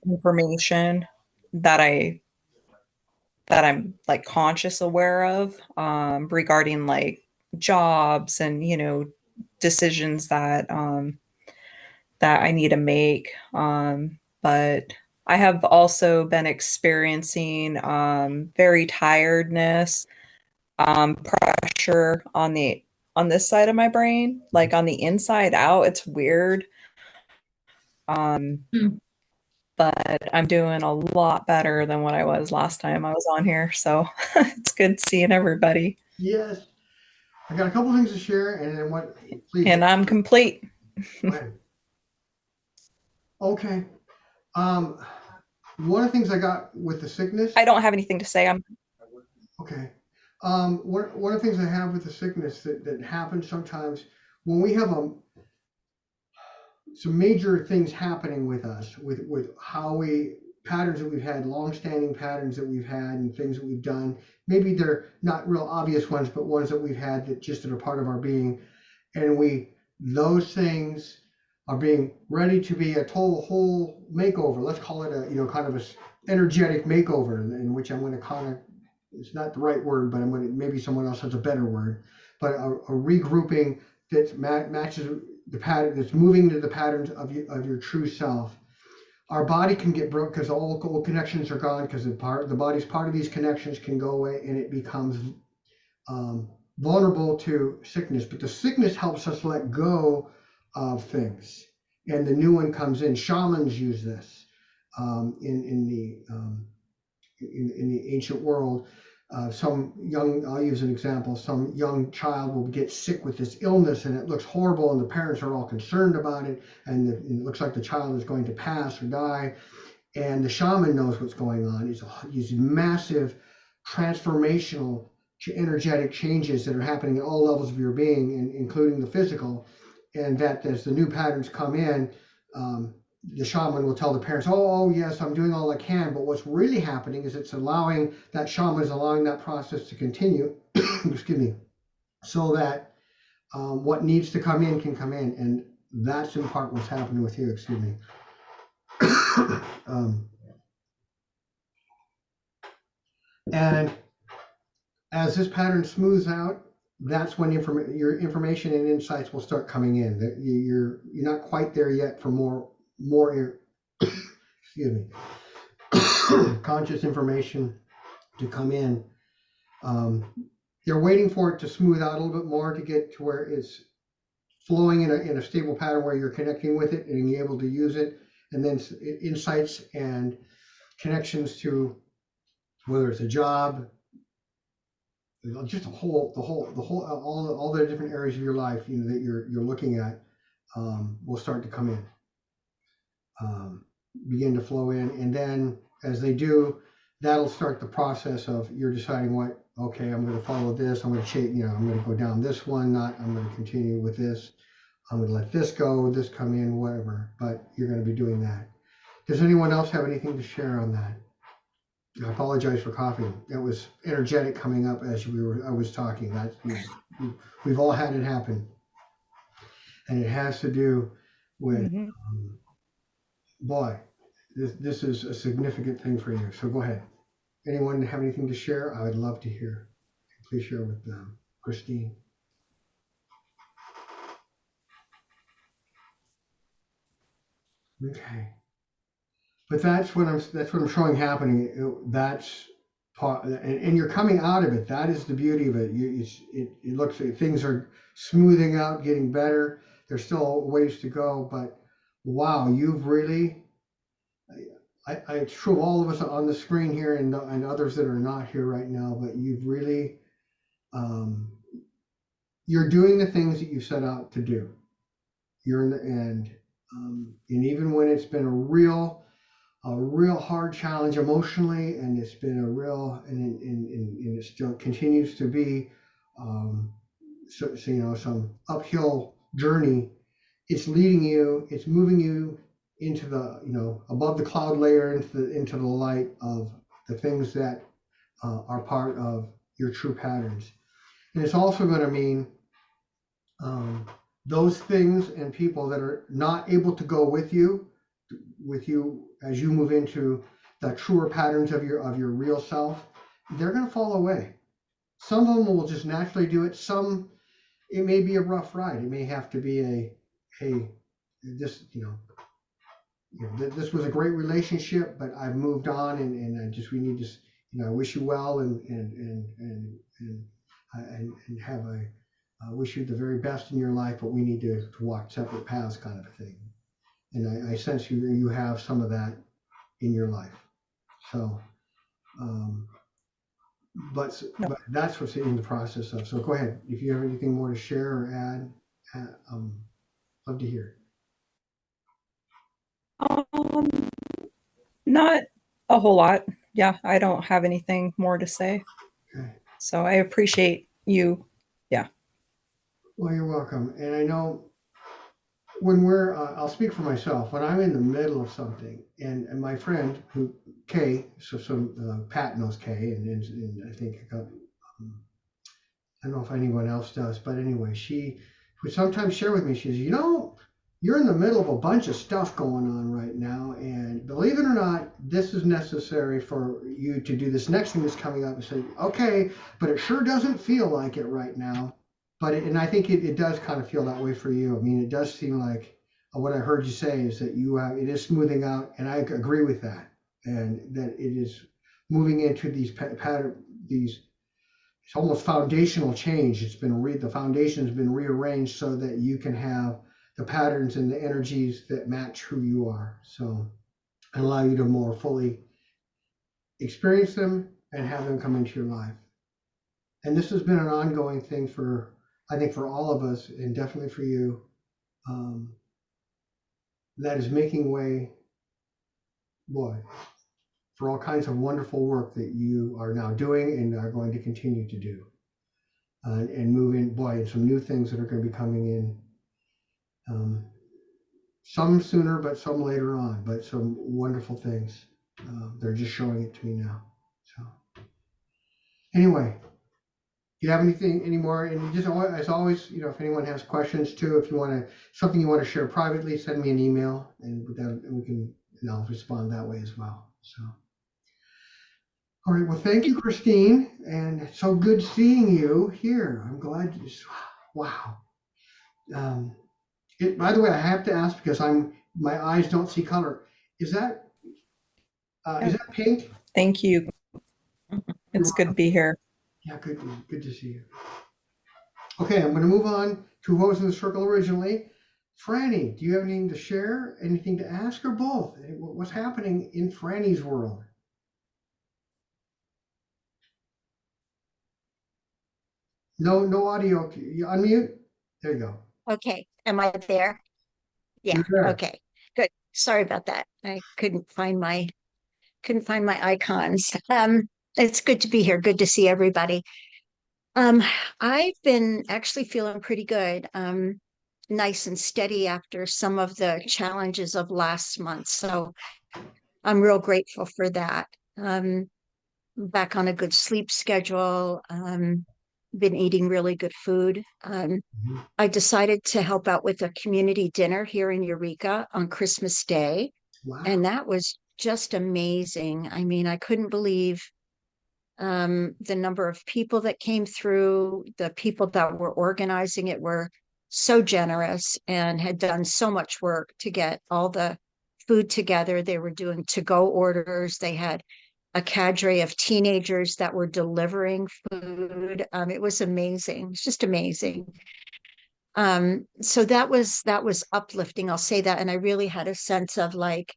information that I'm like conscious aware of regarding like jobs and, you know, decisions that I need to make. But I have also been experiencing very tiredness, pressure on this side of my brain, like on the inside out. It's weird. But I'm doing a lot better than what I was last time I was on here. So it's good seeing everybody. Yes. I got a couple things to share, and then what? Please. And I'm complete. Go ahead. Okay. One of the things I got with the sickness. I don't have anything to say. I'm okay. One of the things I have with the sickness that happens sometimes when we have some major things happening with us, with how we patterns that we've had, long-standing patterns that we've had, and things that we've done. Maybe they're not real obvious ones, but ones that we've had that are part of our being, and those things are being ready to be a total whole makeover. Let's call it a kind of a energetic makeover, in which I'm going to kind of, it's not the right word, but I'm going to, maybe someone else has a better word, but a regrouping that matches the pattern, that's moving to the patterns of your true self. Our body can get broke because all old connections are gone, because the body's part of these connections can go away, and it becomes vulnerable to sickness. But the sickness helps us let go of things, and the new one comes in. Shamans use this in the ancient world. I'll use an example, some young child will get sick with this illness, and it looks horrible, and the parents are all concerned about it, and it looks like the child is going to pass or die, and the shaman knows what's going on. It's these massive transformational energetic changes that are happening at all levels of your being, including the physical, and that as the new patterns come in, the shaman will tell the parents, oh, yes, I'm doing all I can. But what's really happening is that shaman is allowing that process to continue, excuse me, so that what needs to come in can come in. And that's in part what's happening with you, excuse me. And as this pattern smooths out, that's when your information and insights will start coming in. That you're not quite there yet for more excuse me, conscious information to come in. You're waiting for it to smooth out a little bit more to get to where it's flowing in a stable pattern where you're connecting with it and being able to use it, and then insights and connections to whether it's a job, just all the different areas of your life, that you're looking at, will start to come in, begin to flow in, and then as they do, that'll start the process of you're deciding okay, I'm going to follow this, I'm going to change, I'm going to go down this one, I'm going to continue with this, I'm going to let this go, this come in, whatever, but you're going to be doing that. Does anyone else have anything to share on that? I apologize for coughing. It was energetic coming up as I was talking. We've all had it happen, and it has to do with, boy, this is a significant thing for you. So go ahead. Anyone have anything to share? I would love to hear. Please share with Christine. Okay. But that's what I'm showing happening. That's part, and you're coming out of it. That is the beauty of it. It looks like things are smoothing out, getting better. There's still ways to go, but wow, you've really, it's true of all of us on the screen here and others that are not here right now, but you've really, you're doing the things that you set out to do. You're in the end. And even when it's been a real hard challenge emotionally, and it's been a real, and it still continues to be, so, some uphill journey. It's leading you, it's moving you into the, above the cloud layer, into the light of the things that are part of your true patterns. And it's also going to mean those things and people that are not able to go with you as you move into the truer patterns of your real self, they're going to fall away. Some of them will just naturally do it. Some, it may be a rough ride. It may have to be this, this was a great relationship, but I've moved on, and we need to, I wish you well, and have I wish you the very best in your life, but we need to walk separate paths, kind of a thing. And I sense you have some of that in your life. So, but that's what's in the process of. So go ahead. If you have anything more to share or add, love to hear. Not a whole lot. Yeah, I don't have anything more to say. Okay. So I appreciate you. Yeah. Well, you're welcome. And I know when we're, I'll speak for myself, when I'm in the middle of something, and my friend Kay, Pat knows Kay, and I think, I don't know if anyone else does, but anyway, she would sometimes share with me, she says, you're in the middle of a bunch of stuff going on right now, and believe it or not, this is necessary for you to do this next thing that's coming up. And say, okay, but it sure doesn't feel like it right now. But and I think it does kind of feel that way for you. I mean, it does seem like what I heard you say is that it is smoothing out, and I agree with that, and that it is moving into these it's almost foundational change. The foundation's been rearranged so that you can have the patterns and the energies that match who you are. So, and allow you to more fully experience them and have them come into your life. And this has been an ongoing thing I think for all of us, and definitely for you, that is making way, boy, for all kinds of wonderful work that you are now doing and are going to continue to do. And move in, boy, and some new things that are going to be coming in. Some sooner, but some later on, but some wonderful things. They're just showing it to me now. So anyway, do you have any more? And just as always, if anyone has questions too, if you something you want to share privately, send me an email, and I'll respond that way as well. So. All right, well, thank you, Christine, and it's so good seeing you here. I'm glad wow. By the way, I have to ask because my eyes don't see color. Is that pink? Thank you. It's good to be here. Yeah, good to see you. Okay, I'm going to move on to who was in the circle originally. Franny, do you have anything to share, anything to ask, or both? What's happening in Franny's world? No audio. You unmute. There you go. Okay. Am I there? Yeah. There. Okay. Good. Sorry about that. I couldn't find my icons. It's good to be here. Good to see everybody. I've been actually feeling pretty good. Nice and steady after some of the challenges of last month. So I'm real grateful for that. Back on a good sleep schedule. Been eating really good food. I decided to help out with a community dinner here in Eureka on Christmas Day. Wow. And that was just amazing. I mean, I couldn't believe the number of people that came through. The people that were organizing it were so generous and had done so much work to get all the food together. They were doing to-go orders. They had a cadre of teenagers that were delivering food. It was amazing. It's just amazing. So that was uplifting. I'll say that. And I really had a sense of like,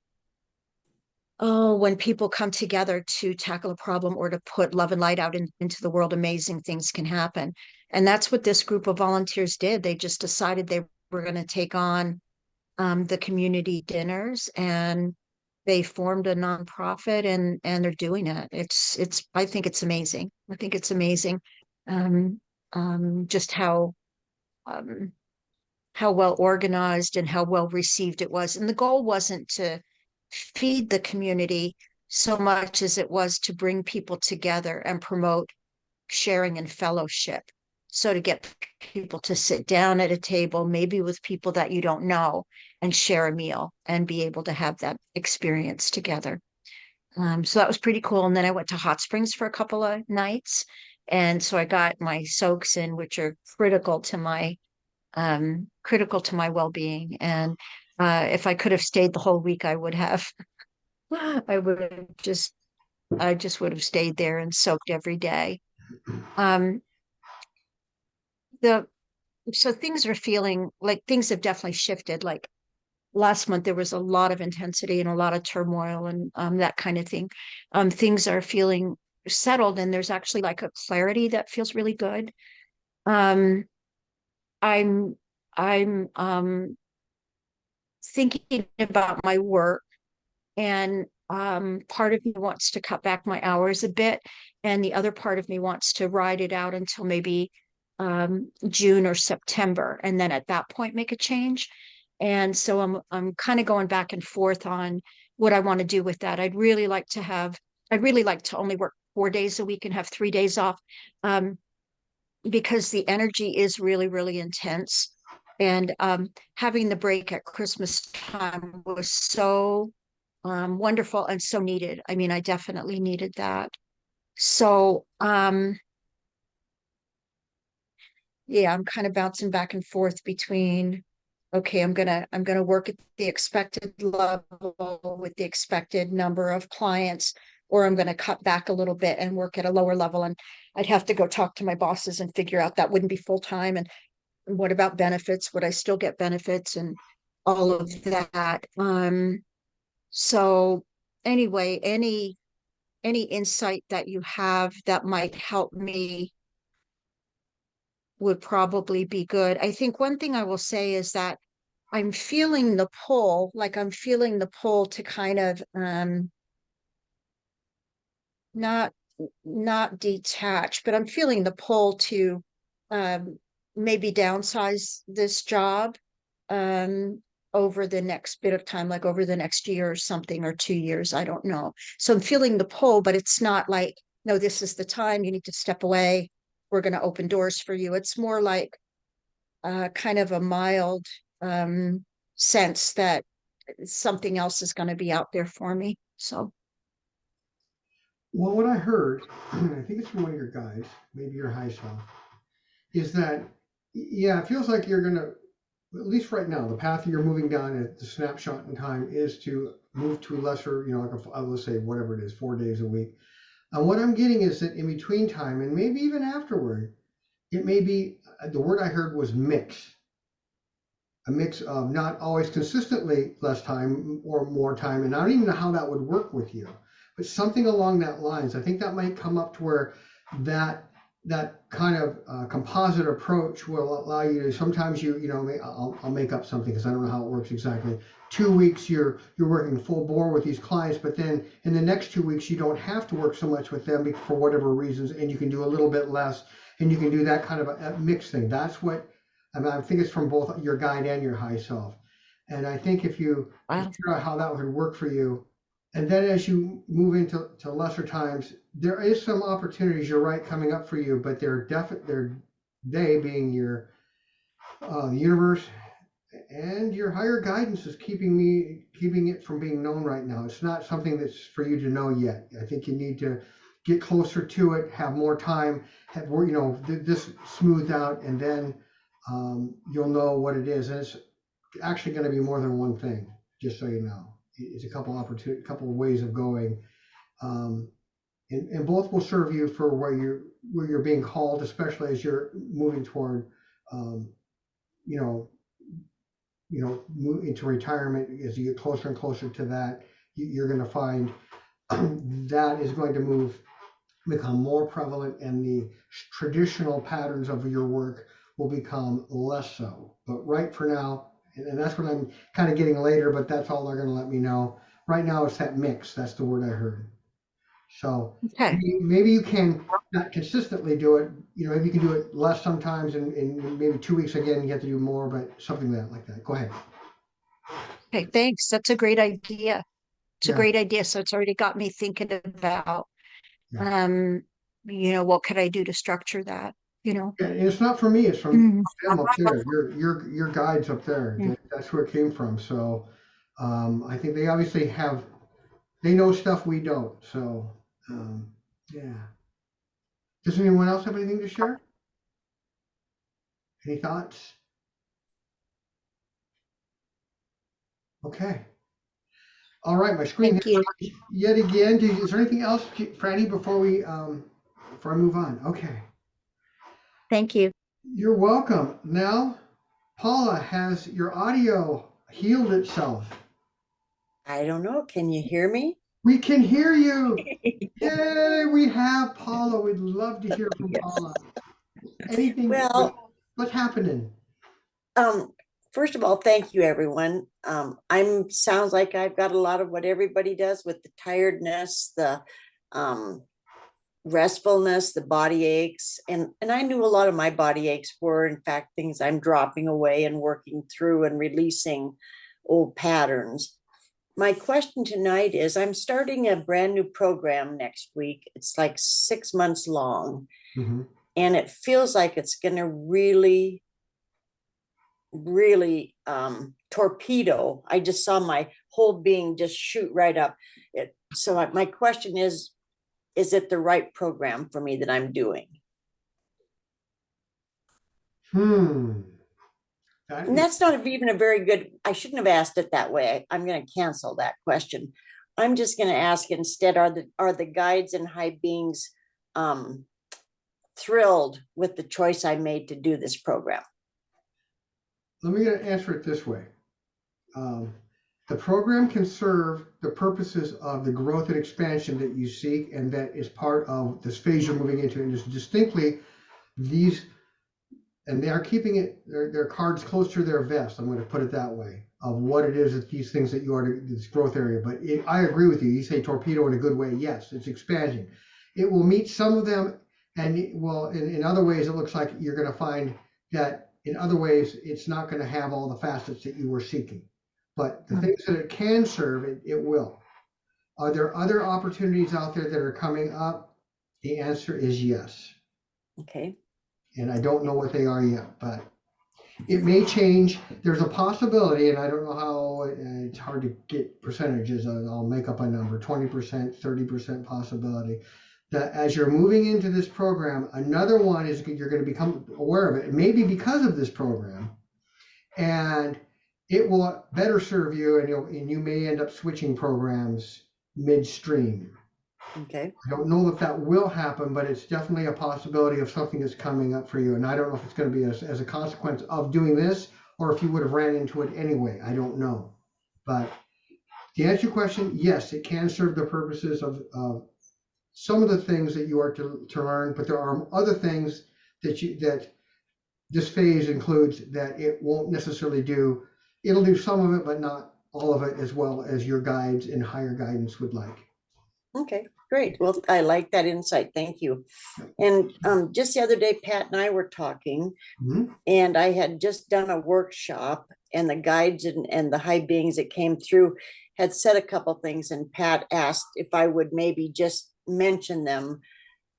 oh, when people come together to tackle a problem or to put love and light out into the world, amazing things can happen. And that's what this group of volunteers did. They just decided they were going to take on the community dinners, and they formed a nonprofit, and they're doing it. It's I think it's amazing. I think it's amazing, um, just um, how well organized and how well received it was. And the goal wasn't to feed the community so much as it was to bring people together and promote sharing and fellowship. So to get people to sit down at a table, maybe with people that you don't know, and share a meal and be able to have that experience together. So that was pretty cool. And then I went to hot springs for a couple of nights. And so I got my soaks in, which are critical to my well-being. And if I could have stayed the whole week, I would have. I just would have stayed there and soaked every day. Um, the so things are feeling like things have definitely shifted. Like last month, there was a lot of intensity and a lot of turmoil and that kind of thing. Things are feeling settled, and there's actually like a clarity that feels really good. Um, I'm I'm thinking about my work, and part of me wants to cut back my hours a bit, and the other part of me wants to ride it out until maybe June or September, and then at that point make a change. And so I'm kind of going back and forth on what I want to do with that. I'd really like to only work 4 days a week and have 3 days off, um, because the energy is really, really intense. And having the break at Christmas time was so wonderful and so needed. I mean, I definitely needed that. So, yeah, I'm kind of bouncing back and forth between, okay, I'm gonna work at the expected level with the expected number of clients, or I'm gonna cut back a little bit and work at a lower level. And I'd have to go talk to my bosses and figure out that wouldn't be full time. And what about benefits? Would I still get benefits and all of that? So anyway, any insight that you have that might help me would probably be good. I think one thing I will say is that I'm feeling the pull to kind of not not detach, but I'm feeling the pull to um maybe downsize this job um over the next bit of time, like over the next year or something, or 2 years, I don't know. So I'm feeling the pull, but it's not like, no, this is the time you need to step away, we're going to open doors for you. It's more like kind of a mild sense that something else is going to be out there for me. So Well, what I heard, I think it's from one of your guys, maybe your high self, is that, yeah, it feels like you're going to, at least right now, the path you're moving down at the snapshot in time is to move to lesser, like let's say whatever it is, 4 days a week. And what I'm getting is that in between time, and maybe even afterward, it may be, the word I heard was mix. A mix of not always consistently less time or more time. And I don't even know how that would work with you, but something along that lines. I think that might come up to where that kind of composite approach will allow you to, sometimes I'll make up something because I don't know how it works exactly. 2 weeks you're working full bore with these clients, but then in the next 2 weeks you don't have to work so much with them for whatever reasons, and you can do a little bit less, and you can do that kind of a mix thing. That's what I think it's from both your guide and your high self. And I think if you figure out how that would work for you, and then as you move into lesser times, there is some opportunities, you're right, coming up for you, but they being your the universe and your higher guidance is keeping it from being known right now. It's not something that's for you to know yet. I think you need to get closer to it, have more time, have more, this smoothed out, and then you'll know what it is. And it's actually going to be more than one thing, just so you know. It's a couple of ways of going, and both will serve you for where you're being called, especially as you're moving toward, move into retirement. As you get closer and closer to that, you're going to find that is going to become more prevalent, and the traditional patterns of your work will become less so. But right for now, and that's what I'm kind of getting later, but that's all they're going to let me know. Right now, it's that mix. That's the word I heard. So Okay. maybe you can not consistently do it. Maybe you can do it less sometimes, and maybe 2 weeks again, you have to do more, but something like that. Go ahead. Okay, thanks. That's a great idea. It's a Yeah, great idea. So it's already got me thinking about, yeah. what could I do to structure that, Yeah, and it's not for me. It's from Mm. them up there. Your guides up there. Mm. That's where it came from. So I think they obviously they know stuff we don't. So yeah. Does anyone else have anything to share? Any thoughts? Okay. All right, my screen Thank you. yet again. Is there anything else, Franny, before I move on? Okay. Thank you. You're welcome. Now, Paula, has your audio healed itself? I don't know. Can you hear me? We can hear you. Yay, we have Paula. We'd love to hear from Yes. Paula. Anything, Well, what's happening? first of all, thank you, everyone. Sounds like I've got a lot of what everybody does with the tiredness, the restfulness, the body aches, and I knew a lot of my body aches were, in fact, things I'm dropping away and working through and releasing old patterns. My question tonight is, I'm starting a brand new program next week. It's like 6 months long. Mm-hmm. And it feels like it's going to really torpedo. I just saw my whole being just shoot right up. My question is it the right program for me that I'm doing? And that's not even a very good, I shouldn't have asked it that way. I'm going to cancel that question. I'm just going to ask instead, are the guides and high beings thrilled with the choice I made to do this program? Let me answer it this way. The program can serve the purposes of the growth and expansion that you seek, and that is part of this phase you're moving into. And just distinctly these, and they are keeping their cards close to their vest. I'm going to put it that way, of what it is that these things that you are, this growth area. But I agree with you. You say torpedo in a good way. Yes, it's expanding. It will meet some of them, and in other ways, it looks like you're going to find that in other ways, it's not going to have all the facets that you were seeking. But the things that it can serve, it will. Are there other opportunities out there that are coming up? The answer is yes. Okay. And I don't know what they are yet, but it may change. There's a possibility, and I don't know how, it's hard to get percentages. I'll make up a number, 20%, 30% possibility, that as you're moving into this program, another one is you're going to become aware of it. It may be because of this program, and it will better serve you, and you may end up switching programs midstream. Okay. I don't know if that will happen, but it's definitely a possibility of something that's coming up for you. And I don't know if it's going to be as a consequence of doing this, or if you would have ran into it anyway. I don't know. But to answer your question, yes, it can serve the purposes of some of the things that you are to learn, but there are other things that this phase includes that it won't necessarily do. It'll do some of it, but not all of it, as well as your guides and higher guidance would like. Okay, great. Well, I like that insight. Thank you. And just the other day, Pat and I were talking, and I had just done a workshop, and the guides and the high beings that came through had said a couple things, and Pat asked if I would maybe just mention them.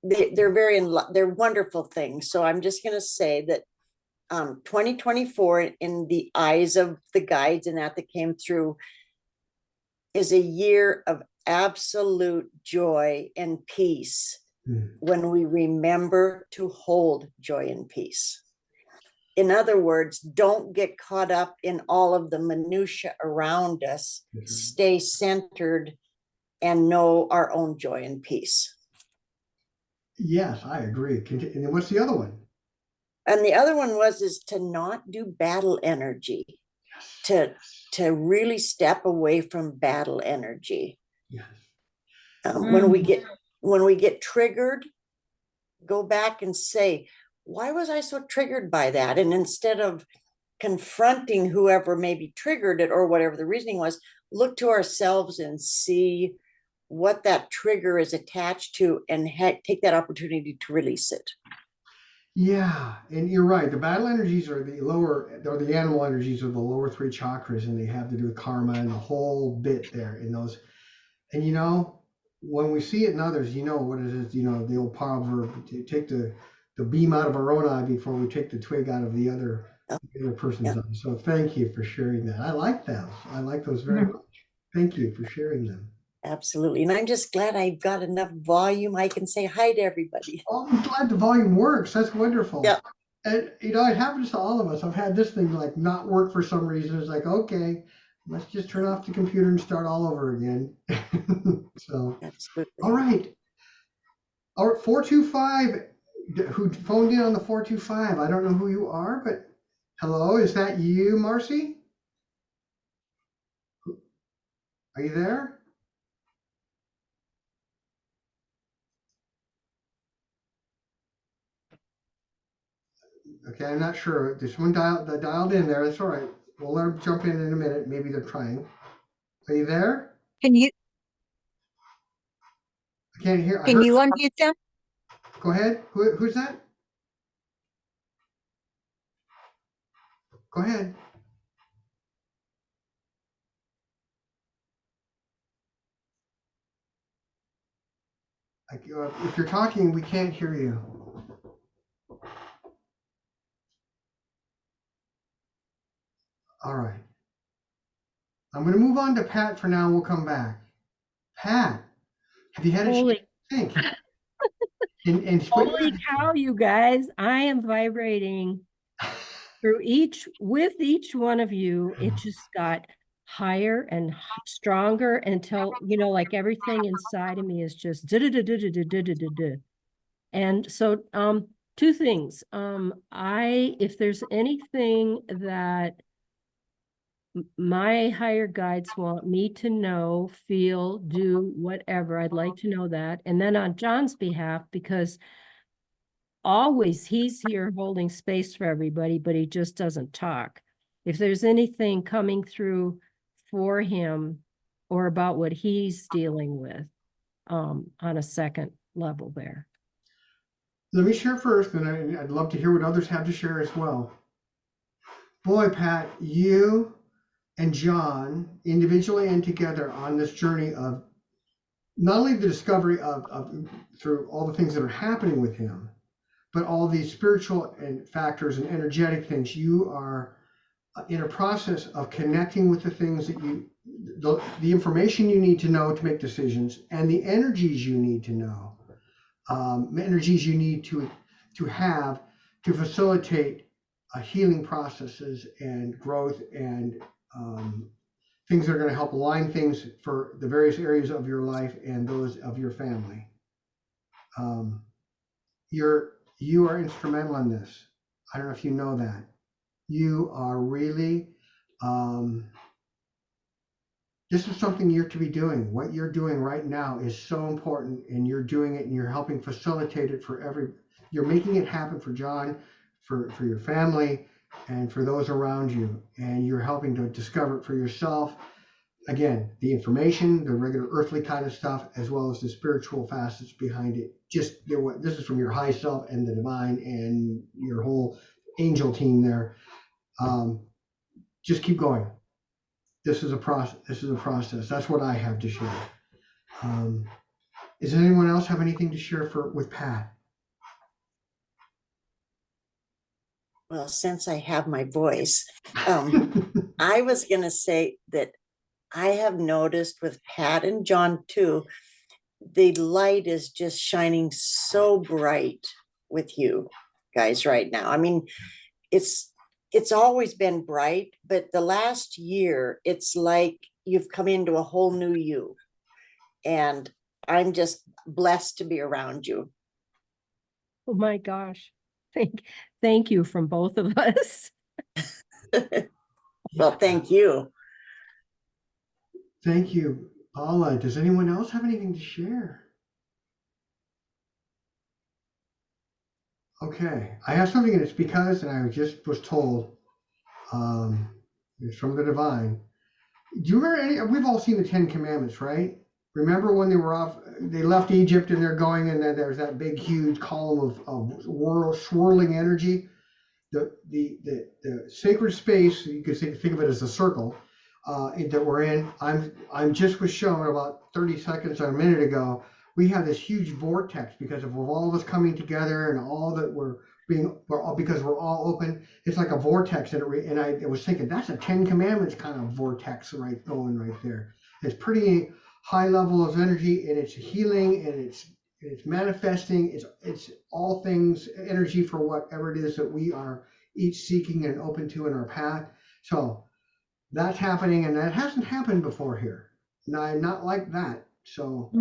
They're wonderful things. So I'm just going to say that 2024, in the eyes of the guides and that came through, is a year of absolute joy and peace when we remember to hold joy and peace. In other words, don't get caught up in all of the minutia around us. Stay centered and know our own joy and peace. Yes, I agree. And then what's the other one? And the other one is to not do battle energy, to to really step away from battle energy. Yes. When we get triggered, go back and say, why was I so triggered by that? And instead of confronting whoever maybe triggered it or whatever the reasoning was, look to ourselves and see what that trigger is attached to and take that opportunity to release it. Yeah, and you're right. The battle energies are the animal energies of the lower three chakras, and they have to do with karma and the whole bit there in those. And when we see it in others, what it is. The old proverb: take the beam out of our own eye before we take the twig out of the other person's eye. So thank you for sharing that. I like those. I like those very much. Thank you for sharing them. Absolutely. And I'm just glad I've got enough volume. I can say hi to everybody. Oh, I'm glad the volume works. That's wonderful. Yeah. And it happens to all of us. I've had this thing like not work for some reason. It's like, okay, let's just turn off the computer and start all over again. So, Absolutely. all right. 425, who phoned in on the 425. I don't know who you are, but hello, is that you, Marcy? Are you there? Okay, I'm not sure. There's one dialed in there. That's all right. We'll let them jump in a minute. Maybe they're trying. Are you there? Can you I can't hear. can you unmute them? Go ahead. Who's that? Go ahead. If you're talking, we can't hear you. All right. I'm going to move on to Pat for now. We'll come back. Pat, have you had a chance Holy, to think? And holy cow, you guys, I am vibrating with each one of you. It just got higher and stronger until, like everything inside of me is just da-da-da-da-da-da-da-da-da. And so, two things. If there's anything that my higher guides want me to know, feel, do, whatever, I'd like to know that. And then on John's behalf, because always he's here holding space for everybody, but he just doesn't talk. If there's anything coming through for him or about what he's dealing with, on a second level there. let me share first, and I'd love to hear what others have to share as well. Boy, Pat, you and John, individually and together on this journey of not only the discovery of through all the things that are happening with him, but all these spiritual and factors and energetic things. You are in a process of connecting with the things that the information you need to know to make decisions, and the energies you need to know, energies you need to have to facilitate healing processes and growth and things that are going to help align things for the various areas of your life and those of your family. You are instrumental in this. I don't know if you know that. You are really, this is something you're to be doing. What you're doing right now is so important, and you're doing it and you're helping facilitate it you're making it happen for John, for your family, and for those around you. And you're helping to discover it for yourself. Again, the information, the regular earthly kind of stuff, as well as the spiritual facets behind it. This is from your high self and the divine and your whole angel team there. Just keep going. This is a process. That's what I have to share. Does anyone else have anything to share with Pat? Well, since I have my voice, I was going to say that I have noticed with Pat and John too, the light is just shining so bright with you guys right now. I mean, it's always been bright, but the last year, it's like you've come into a whole new you. And I'm just blessed to be around you. Oh my gosh. Thank you from both of us. Well, thank you. Thank you, Paula. Does anyone else have anything to share? Okay, I have something, and it's because, and I just was told, it's from the divine. Do you remember any? We've all seen the Ten Commandments, right? Remember when they were off? They left Egypt and they're going, and then there's that big, huge column of swirling energy. The sacred space, you could think of it as a circle that we're in. I'm just was shown about 30 seconds or a minute ago. We have this huge vortex because of all of us coming together and all that because we're all open. It's like a vortex, and I was thinking that's a Ten Commandments kind of vortex going right there. It's pretty high level of energy, and it's healing, and it's manifesting. It's all things energy for whatever it is that we are each seeking and open to in our path. So that's happening, and that hasn't happened before here. Not like that. So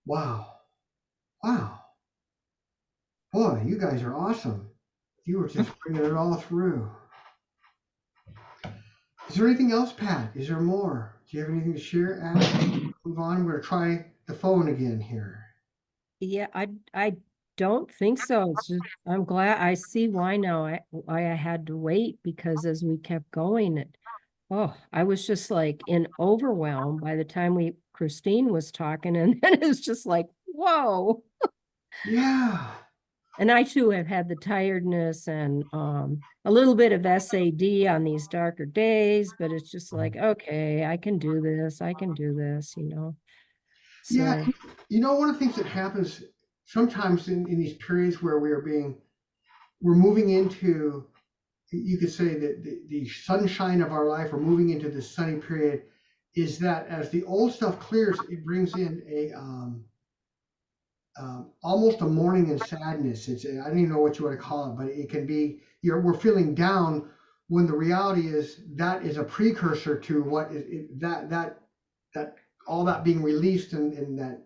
wow. Boy, you guys are awesome. You were just bringing it all through. Is there anything else, Pat? Is there more? Do you have anything to share? Move on. We're going to try the phone again here. Yeah, I don't think so. It's just, I'm glad I see why now why I had to wait, because as we kept going, I was just like in overwhelm by the time Christine was talking, and then it was just like, whoa. Yeah. And I too have had the tiredness and a little bit of SAD on these darker days, but it's just like, okay, I can do this. I can do this, So Yeah. One of the things that happens sometimes in these periods where we're moving into, you could say that the sunshine of our life, we're moving into this sunny period, is that as the old stuff clears, it brings in almost a mourning and sadness. I don't even know what you want to call it, but it can be, we're feeling down when the reality is that is a precursor to what is that all that being released in that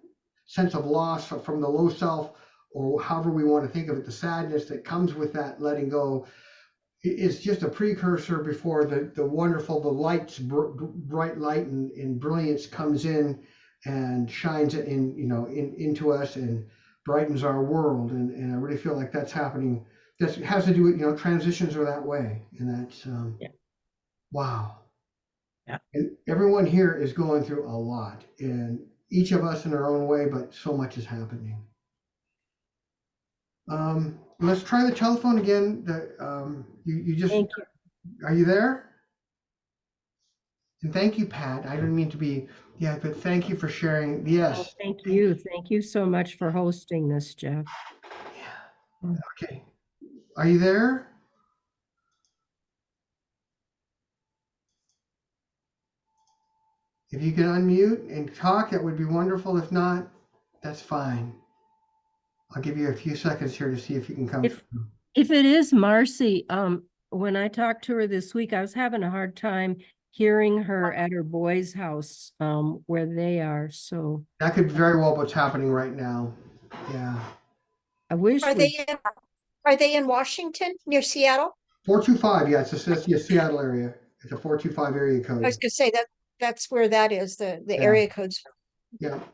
sense of loss from the low self, or however we want to think of it, the sadness that comes with that letting go is just a precursor before the wonderful, the lights, bright light and brilliance comes in and shines into us and brightens our world. And I really feel like that's happening. That has to do with, transitions are that way. And that's, wow. Yeah. And everyone here is going through a lot, and each of us in our own way, but so much is happening. Let's try the telephone again. You just, thank you. are you there? And thank you, Pat. I didn't mean to be, but thank you for sharing. Yes. Thank you. Thank you so much for hosting this, Jeff. Yeah. Okay. Are you there? If you can unmute and talk, that would be wonderful. If not, that's fine. I'll give you a few seconds here to see if you can come through. If it is Marcy, when I talked to her this week, I was having a hard time hearing her at her boys' house, where they are. So that could very well be what's happening right now. Yeah. I wish. Are they in Washington near Seattle? 425. Yeah, it's the Seattle area. It's a 425 area code. I was gonna say that's where that is, the area code's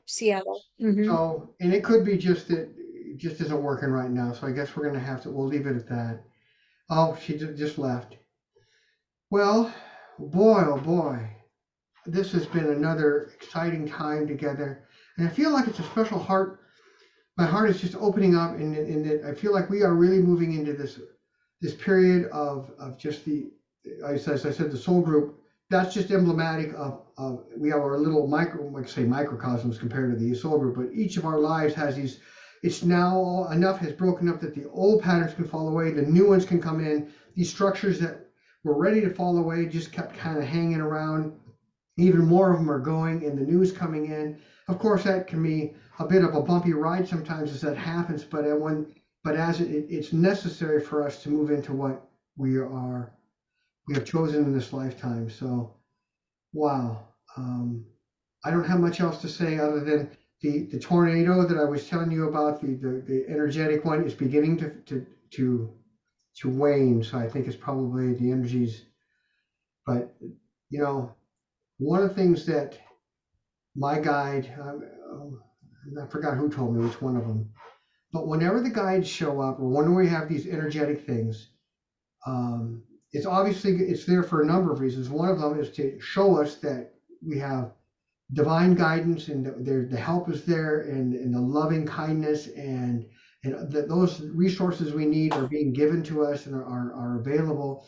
Seattle. So, and it could be just that it just isn't working right now. So I guess we'll leave it at that. Oh, she just left. Well, boy, oh boy, this has been another exciting time together. And I feel like it's a special heart. My heart is just opening up, and I feel like we are really moving into this period of just as I said, the soul group. That's just emblematic of we have our little microcosms compared to the soul group, but each of our lives has these. It's now enough has broken up that the old patterns can fall away, the new ones can come in. These structures that were ready to fall away just kept kind of hanging around. Even more of them are going, and the new is coming in. Of course, that can be a bit of a bumpy ride sometimes as that happens, but as it's necessary for us to move into what we have chosen in this lifetime. So, wow. I don't have much else to say other than the tornado that I was telling you about, the energetic one is beginning to wane. So I think it's probably the energies. But one of the things that my guide, I forgot who told me which one of them, but whenever the guides show up or when we have these energetic things, it's obviously it's there for a number of reasons. One of them is to show us that we have divine guidance and the help is there and the loving kindness and that those resources we need are being given to us and are available.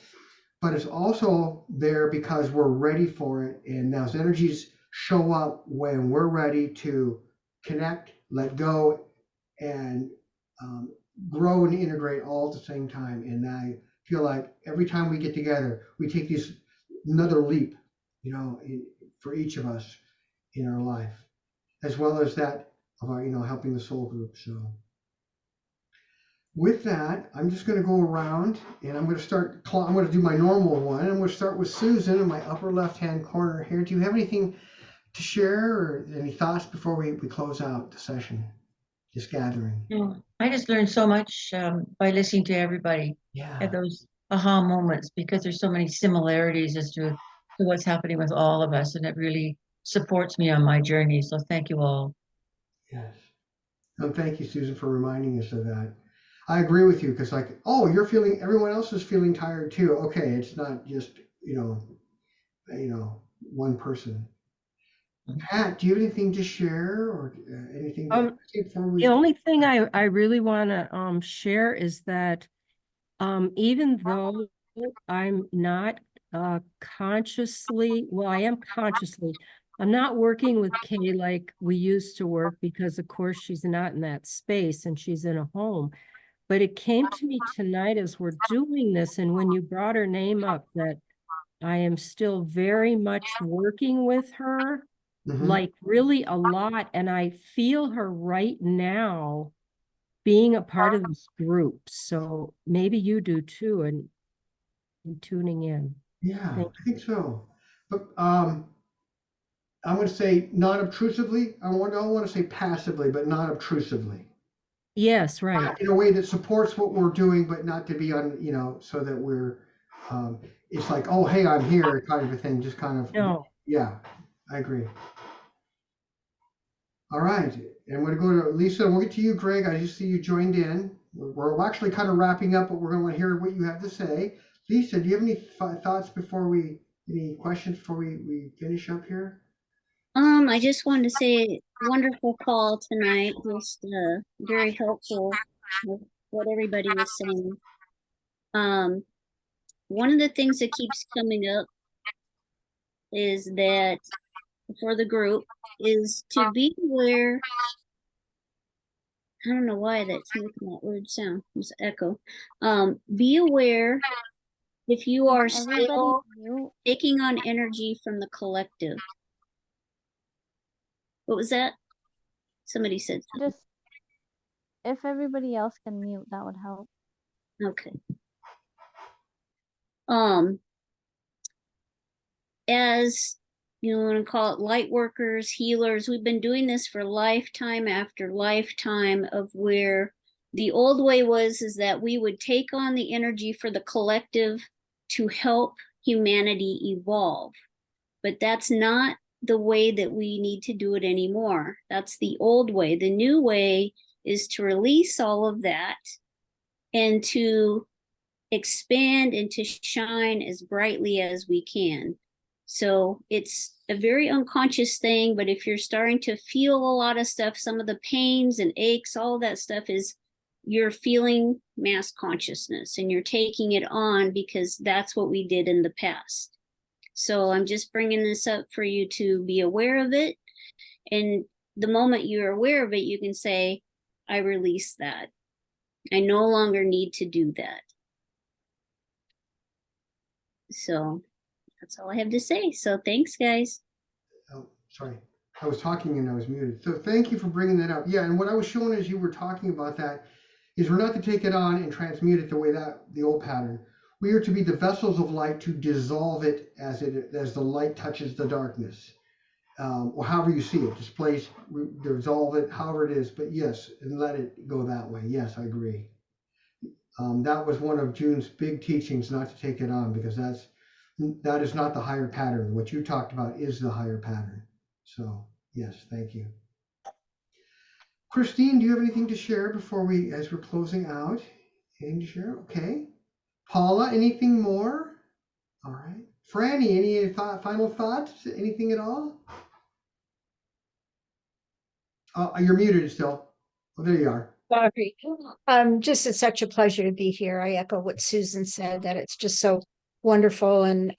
But it's also there because we're ready for it, and those energies show up when we're ready to connect, let go, and grow and integrate all at the same time. And I feel like every time we get together, we take this another leap, for each of us in our life, as well as that of our, helping the soul group. So with that, I'm just going to go around and I'm going to do my normal one. I'm going to start with Susan in my upper left-hand corner here. Do you have anything to share or any thoughts before we close out the session, this gathering? No, I just learned so much by listening to everybody at those aha moments, because there's so many similarities as to what's happening with all of us, and it really supports me on my journey. So thank you all. Yes. And thank you, Susan, for reminding us of that. I agree with you because everyone else is feeling tired too. Okay, it's not just, one person. Pat, do you have anything to share or anything before we? The only thing I really want to share is that even though I'm not consciously, well, I am consciously, I'm not working with Kay like we used to work because, of course, she's not in that space and she's in a home. But it came to me tonight as we're doing this, and when you brought her name up, that I am still very much working with her, like really a lot. And I feel her right now being a part of this group. So maybe you do too, and tuning in. Yeah, I think so. But I'm going to say non-obtrusively. I don't want to say passively, but non-obtrusively. Yes, right. In a way that supports what we're doing, but not to be on, so that we're, it's like, oh, hey, I'm here kind of a thing, just kind of. No. Yeah, I agree. All right, and I'm going to go to Lisa, and we'll get to you, Greg. I just see you joined in. We're actually kind of wrapping up, but we're going to want to hear what you have to say. Lisa, do you have any thoughts any questions before we finish up here? I just wanted to say wonderful call tonight. Just very helpful with what everybody was saying. One of the things that keeps coming up is that for the group is to be aware. I don't know why that's making that weird sound. It's echo. Be aware if you are still taking on energy from the collective. What was that? Somebody said something. Just if everybody else can mute, that would help. Okay. As you want to call it, light workers, healers, we've been doing this for lifetime after lifetime, of where the old way is that we would take on the energy for the collective to help humanity evolve. But that's not the way that we need to do it anymore. That's the old way. The new way is to release all of that and to expand and to shine as brightly as we can. So it's a very unconscious thing, but if you're starting to feel a lot of stuff, some of the pains and aches, all that stuff is you're feeling mass consciousness and you're taking it on because that's what we did in the past. So I'm just bringing this up for you to be aware of it. And the moment you're aware of it, you can say, I release that. I no longer need to do that. So that's all I have to say. So thanks, guys. Oh, sorry. I was talking and I was muted. So thank you for bringing that up. Yeah, and what I was showing as you were talking about that is we're not to take it on and transmute it the way that the old pattern. We are to be the vessels of light to dissolve it as the light touches the darkness, or however you see it, displace, dissolve it, however it is. But yes, and let it go that way. Yes, I agree. That was one of June's big teachings, not to take it on, because that is not the higher pattern. What you talked about is the higher pattern. So Yes, thank you. Christine, do you have anything to share as we're closing out? Anything to share? Okay. Paula, anything more? All right. Franny, any final thoughts? Anything at all? You're muted still. Oh, there you are. Sorry. Just it's such a pleasure to be here. I echo what Susan said, that it's just so wonderful. And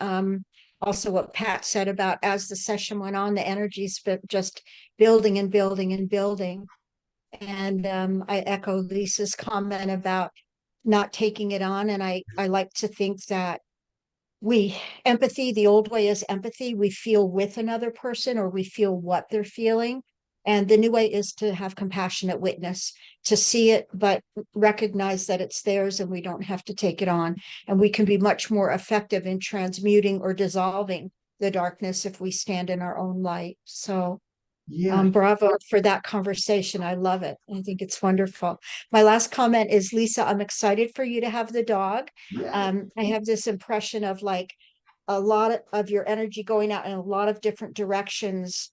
also what Pat said about as the session went on, the energy's just building and building and building. And I echo Lisa's comment about not taking it on. And I like to think that empathy, the old way is empathy. We feel with another person, or we feel what they're feeling. And the new way is to have compassionate witness, to see it, but recognize that it's theirs and we don't have to take it on. And we can be much more effective in transmuting or dissolving the darkness if we stand in our own light. So Yeah. bravo for that conversation. I love it. I think it's wonderful. My last comment is, Lisa, I'm excited for you to have the dog. Yeah. I have this impression of like a lot of your energy going out in a lot of different directions.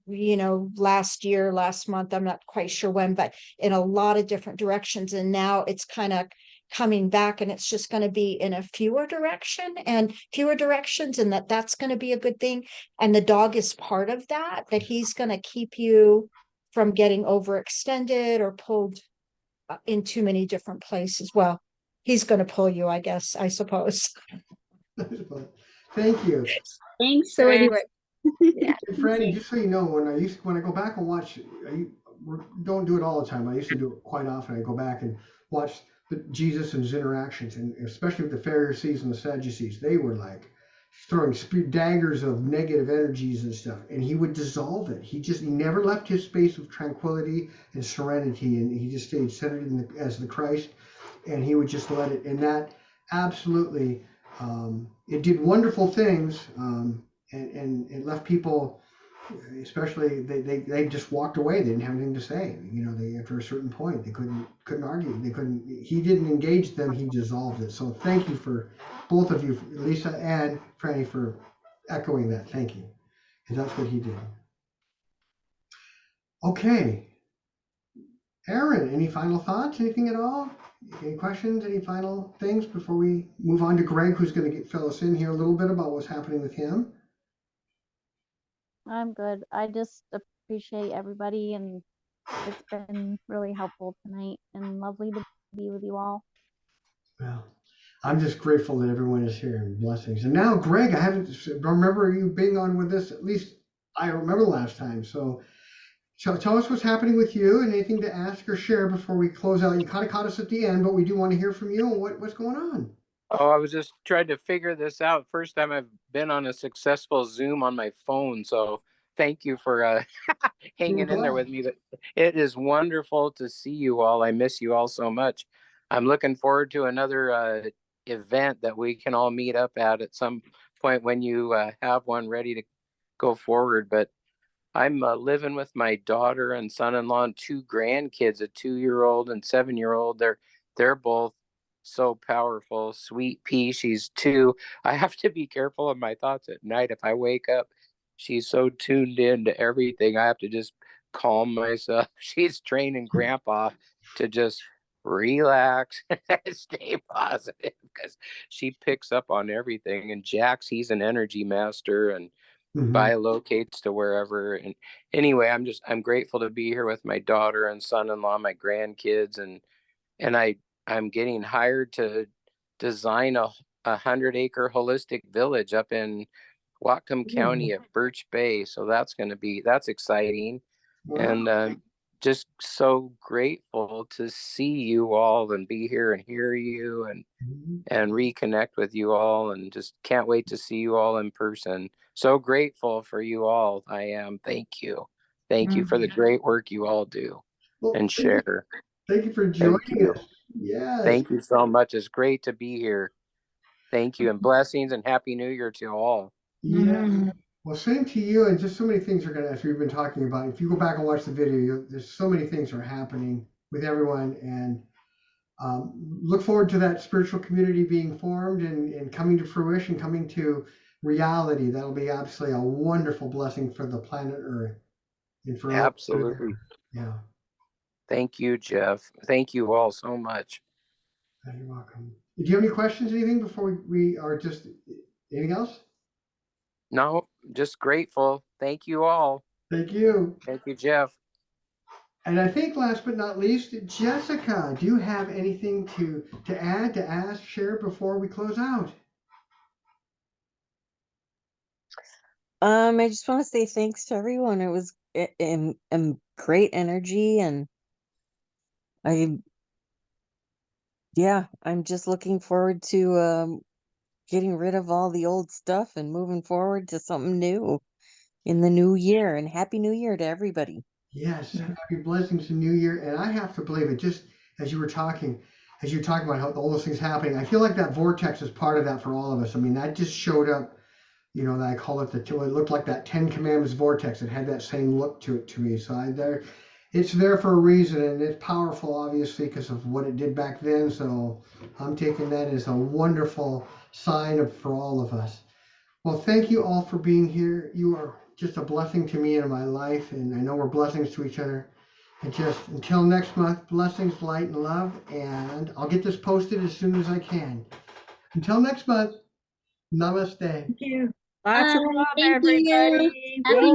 Last month, I'm not quite sure when, but in a lot of different directions. And now it's kind of coming back, and it's just going to be in a fewer directions, and that's going to be a good thing. And the dog is part of that he's going to keep you from getting overextended or pulled in too many different places. Well, he's going to pull you, I suppose. Thank you. Thanks, So Fran. anyway, yeah. And Franny, just so you know, when I go back and watch, don't do it all the time. I used to do it quite often. I go back and watch Jesus and his interactions, and especially with the Pharisees and the Sadducees, they were like throwing daggers of negative energies and stuff, and he would dissolve it. He never left his space of tranquility and serenity, and he just stayed centered as the Christ, and he would just let it. And that absolutely, it did wonderful things. And it left people, especially they just walked away. They didn't have anything to say. After a certain point, they couldn't argue. He didn't engage them. He dissolved it. So thank you for both of you, Lisa and Franny, for echoing that. Thank you, because that's what he did. Okay, Eryn, any final thoughts? Anything at all? Any questions? Any final things before we move on to Greg, who's going to fill us in here a little bit about what's happening with him? I'm good. I just appreciate everybody, and it's been really helpful tonight and lovely to be with you all. Well, I'm just grateful that everyone is here, and blessings. And now, Greg, I haven't remember you being on with us. At least I remember last time. So tell us what's happening with you, and anything to ask or share before we close out. You kind of caught us at the end, but we do want to hear from you and what's going on. Oh, I was just trying to figure this out. First time I've been on a successful Zoom on my phone. So thank you for hanging in there with me. But it is wonderful to see you all. I miss you all so much. I'm looking forward to another event that we can all meet up at some point when you have one ready to go forward. But I'm living with my daughter and son-in-law and two grandkids, a 2-year-old and 7-year-old. They're both so powerful. Sweet pea, she's 2. I have to be careful of my thoughts at night. If I wake up, she's so tuned in to everything. I have to just calm myself. She's training grandpa to just relax and stay positive, because she picks up on everything. And Jax, he's an energy master and bilocates to wherever. And anyway, I'm grateful to be here with my daughter and son-in-law, my grandkids, and I'm getting hired to design a 100-acre holistic village up in Whatcom County at Birch Bay. So that's exciting. Wow. And just so grateful to see you all and be here and hear you and reconnect with you all, and just can't wait to see you all in person. So grateful for you all. I am. Thank you. Thank you for the great work you all do and share. Thank you for joining us. Yes. Thank you so much. It's great to be here. Thank you, and blessings and Happy New Year to all. Yeah. Well, same to you. And just so many things are as we've been talking about. If you go back and watch the video, there's so many things are happening with everyone, and look forward to that spiritual community being formed and coming to fruition, coming to reality, that'll be absolutely a wonderful blessing for the planet Earth and for Absolutely. yeah. Thank you, Jeff. Thank you all so much. You're welcome. Do you have any questions, anything before we are just anything else? No, just grateful. Thank you all. Thank you. Thank you, Jeff. And I think last but not least, Jessica, do you have anything to add, to ask, share before we close out? I just want to say thanks to everyone. It was great energy, and I'm just looking forward to getting rid of all the old stuff and moving forward to something new in the new year. And Happy New Year to everybody. Yes, happy blessings in New Year. And I have to believe it, just as you were talking about how all those things happening, I feel like that vortex is part of that for all of us. I mean, that just showed up, you know, I call it it looked like that 10 Commandments vortex. It had that same look to it to me. So it's there for a reason, and it's powerful, obviously, because of what it did back then. So I'm taking that as a wonderful sign for all of us. Well, thank you all for being here. You are just a blessing to me in my life, and I know we're blessings to each other. And just until next month, blessings, light, and love. And I'll get this posted as soon as I can. Until next month, namaste. Thank you. Lots of love, Thank you. everybody. Happy